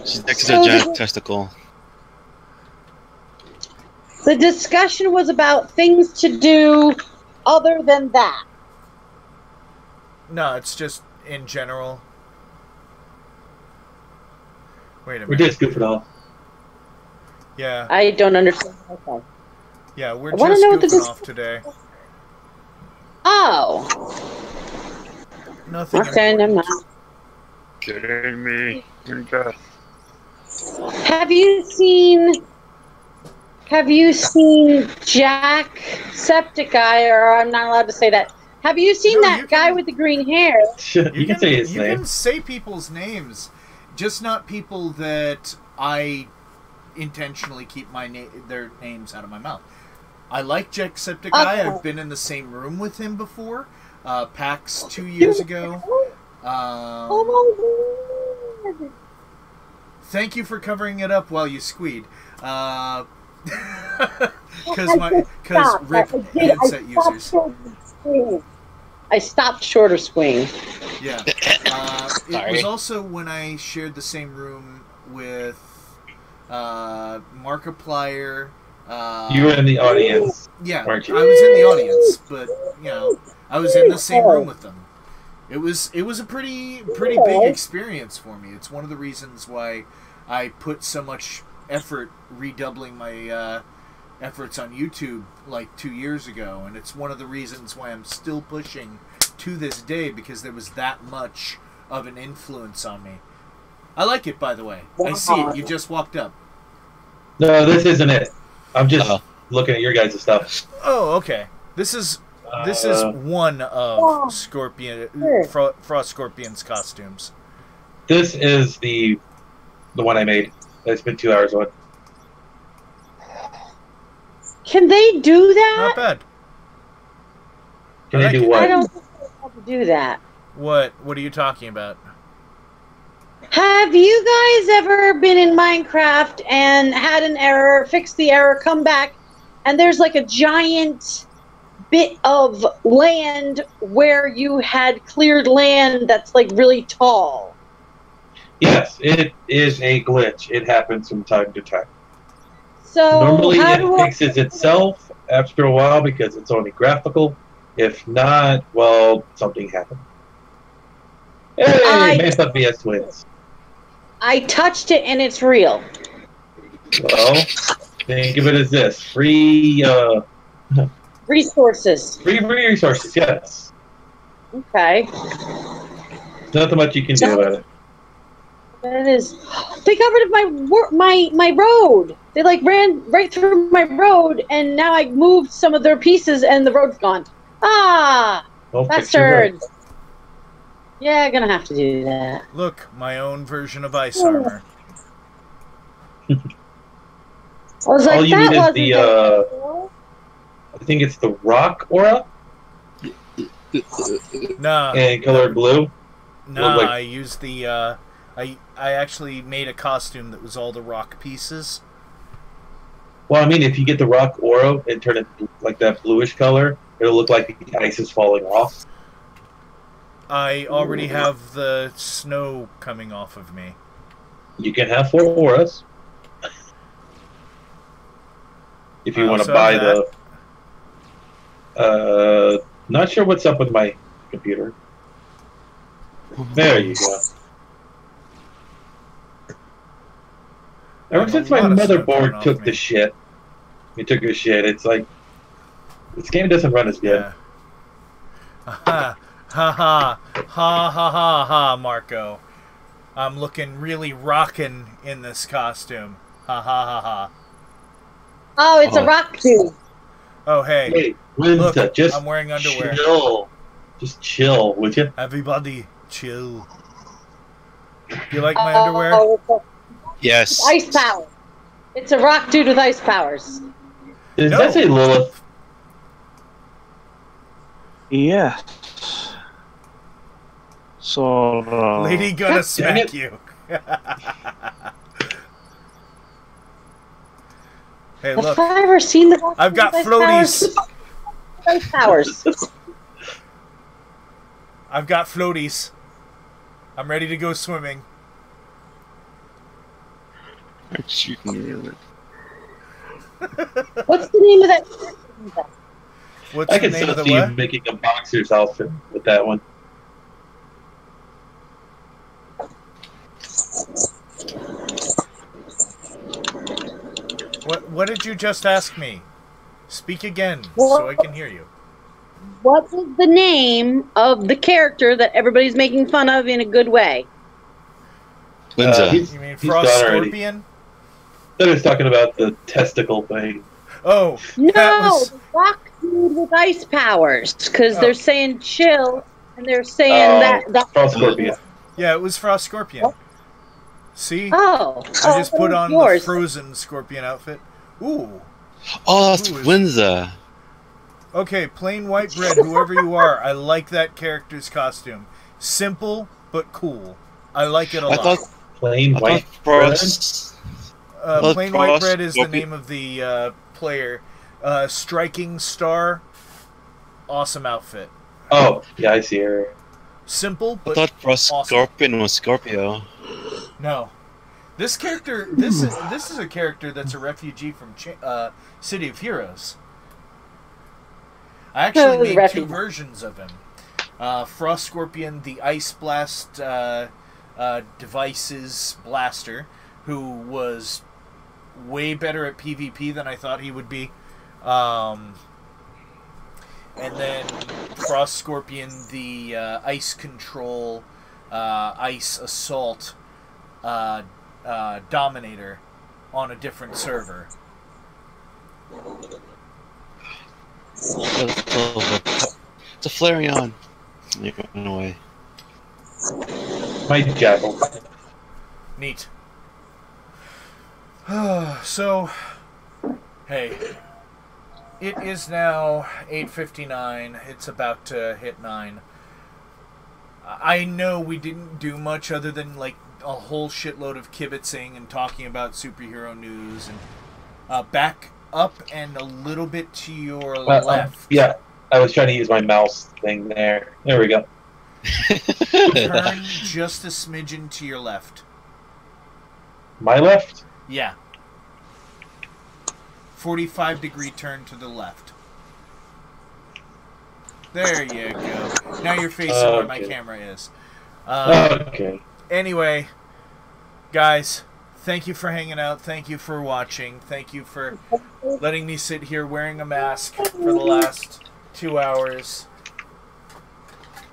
She's next to a giant testicle. The discussion was about things to do other than that. No, it's just in general. Wait a minute. We're just goofing off. Yeah. I don't understand. Okay. Yeah, we're just goofing off today. Oh. Nothing okay, never mind. Kidding me. Have you seen Jacksepticeye, or I'm not allowed to say that. Have you seen that guy with the green hair? You can say his name. You can say people's names, just not people that I intentionally keep their names out of my mouth. I like Jacksepticeye. I've been in the same room with him before. PAX 2 years ago. Oh my god! Thank you for covering it up while you squeed. Because Rick headset users. I stopped short of squeeing. Yeah. It was also when I shared the same room with Markiplier. You were in the audience. Yeah, weren't you? I was in the audience, but I was in the same room with them. It was a pretty big experience for me. It's one of the reasons why I put so much effort redoubling my efforts on YouTube like 2 years ago, and it's one of the reasons why I'm still pushing to this day, because there was that much of an influence on me. I like it, by the way. I see it. You just walked up. No, this isn't it. I'm just looking at your guys' stuff. Oh, okay. This is one of Frost Scorpion's costumes. This is the one I made. It's been 2 hours on. Can they do that? Not bad. Can they do what? I don't think they have to do that. What are you talking about? Have you guys ever been in Minecraft and had an error, fixed the error, come back, and there's like a giant bit of land where you had cleared land that's like really tall? Yes, it is a glitch. It happens from time to time. So normally it fixes itself after a while because it's only graphical. If not, well, something happened. Hey, messed up BS Twins. I touched it and it's real. Well, think of it as this: free. The resources. Free resources, yes. Okay. Nothing much you can do about it. That is. They got rid of my road. They like ran right through my road, and now I moved some of their pieces, and the road's gone. Ah, bastards. Yeah, gonna have to do that. Look, my own version of ice armor. I was like, all you need is the I think it's the rock aura. Nah. And colored blue. Nah, I used the I actually made a costume that was all the rock pieces. Well, I mean, if you get the rock aura and turn it like that bluish color, it'll look like the ice is falling off. I already have the snow coming off of me. You can have 4 auras. If you want to buy the... not sure what's up with my computer. There you go. Ever since my motherboard took the shit, it's like... This game doesn't run as good. Yeah. Ha ha ha, Marco. I'm looking really rockin' in this costume. Ha ha ha ha. Oh, it's a rock dude. Oh, hey. Hey, Winza, look, just I'm wearing underwear. Chill. Just chill, would you? Everybody, chill. Do you like my underwear? Yes. Ice power. It's a rock dude with ice powers. Does that say Lilith? Yes. So, Lady gonna smack you. Hey, look. Have I ever seen the I've got floaties. Ice powers. I've got floaties. I'm ready to go swimming. What's the name of that? What's I the can name of the see what? you making a boxer's outfit with that one. What did you just ask me? Speak again, so I can hear you. What is the name of the character that everybody's making fun of in a good way? Winza. You mean Frost Scorpion? I was talking about the testicle thing. Oh, no, was... the rock dude with ice powers, because they're saying chill, and they're saying that Frost Scorpion. Yeah, it was Frost Scorpion. See? Oh, I just put on the frozen Scorpion outfit. Ooh. Oh, that's Winza. Okay, plain white bread, whoever you are, I like that character's costume. Simple, but cool. I like it a lot. Plain white bread? Plain white bread is the name of the player. Striking Star, awesome outfit. Oh, yeah, I see her. Simple, but I thought Frost awesome. Scorpion was Scorpio. No. This character, this is a character that's a refugee from City of Heroes. I actually made 2 versions of him. Frost Scorpion, the Ice Blast Devices Blaster, who was way better at PvP than I thought he would be. And then Frost Scorpion, the Ice Control, Ice Assault Dominator on a different server. It's a Flareon. You're going away. My jackal. Neat. So, hey, it is now 8:59. It's about to hit 9. I know we didn't do much other than like a whole shitload of kibitzing and talking about superhero news and back up and a little bit to your left. Yeah, I was trying to use my mouse thing there. There we go. Turn just a smidgen to your left. My left? Yeah. 45-degree turn to the left. There you go. Now you're facing where my camera is. Okay. Anyway, guys, thank you for hanging out. Thank you for watching. Thank you for letting me sit here wearing a mask for the last 2 hours.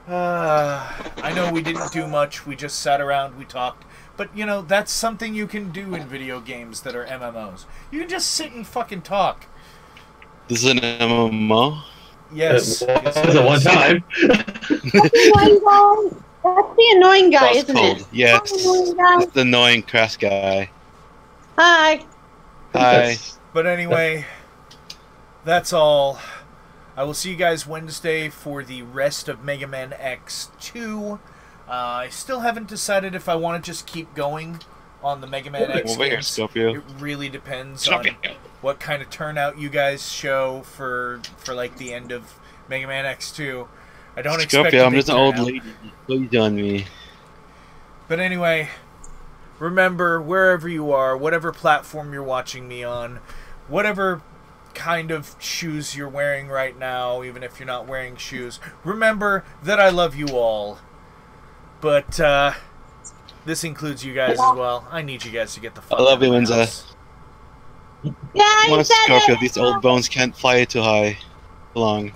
I know we didn't do much. We just sat around, we talked. But, you know, that's something you can do in video games that are MMOs. You can just sit and fucking talk. This is an MMO? Yes. It was at one time. That's the annoying guy, isn't it? Yeah, it's the annoying crass guy. Hi. Hi. But anyway, that's all. I will see you guys Wednesday for the rest of Mega Man X2. I still haven't decided if I want to just keep going on the Mega Man X games. It really depends on what kind of turnout you guys show for like the end of Mega Man X2. I don't expect I'm just an old lady. What are you doing me? But anyway, remember, wherever you are, whatever platform you're watching me on, whatever kind of shoes you're wearing right now, even if you're not wearing shoes, remember that I love you all. But this includes you guys as well. I need you guys to get the fuck I love you, out of my Winza. house. Yeah, Once Scorpio, these old bones can't fly too high long.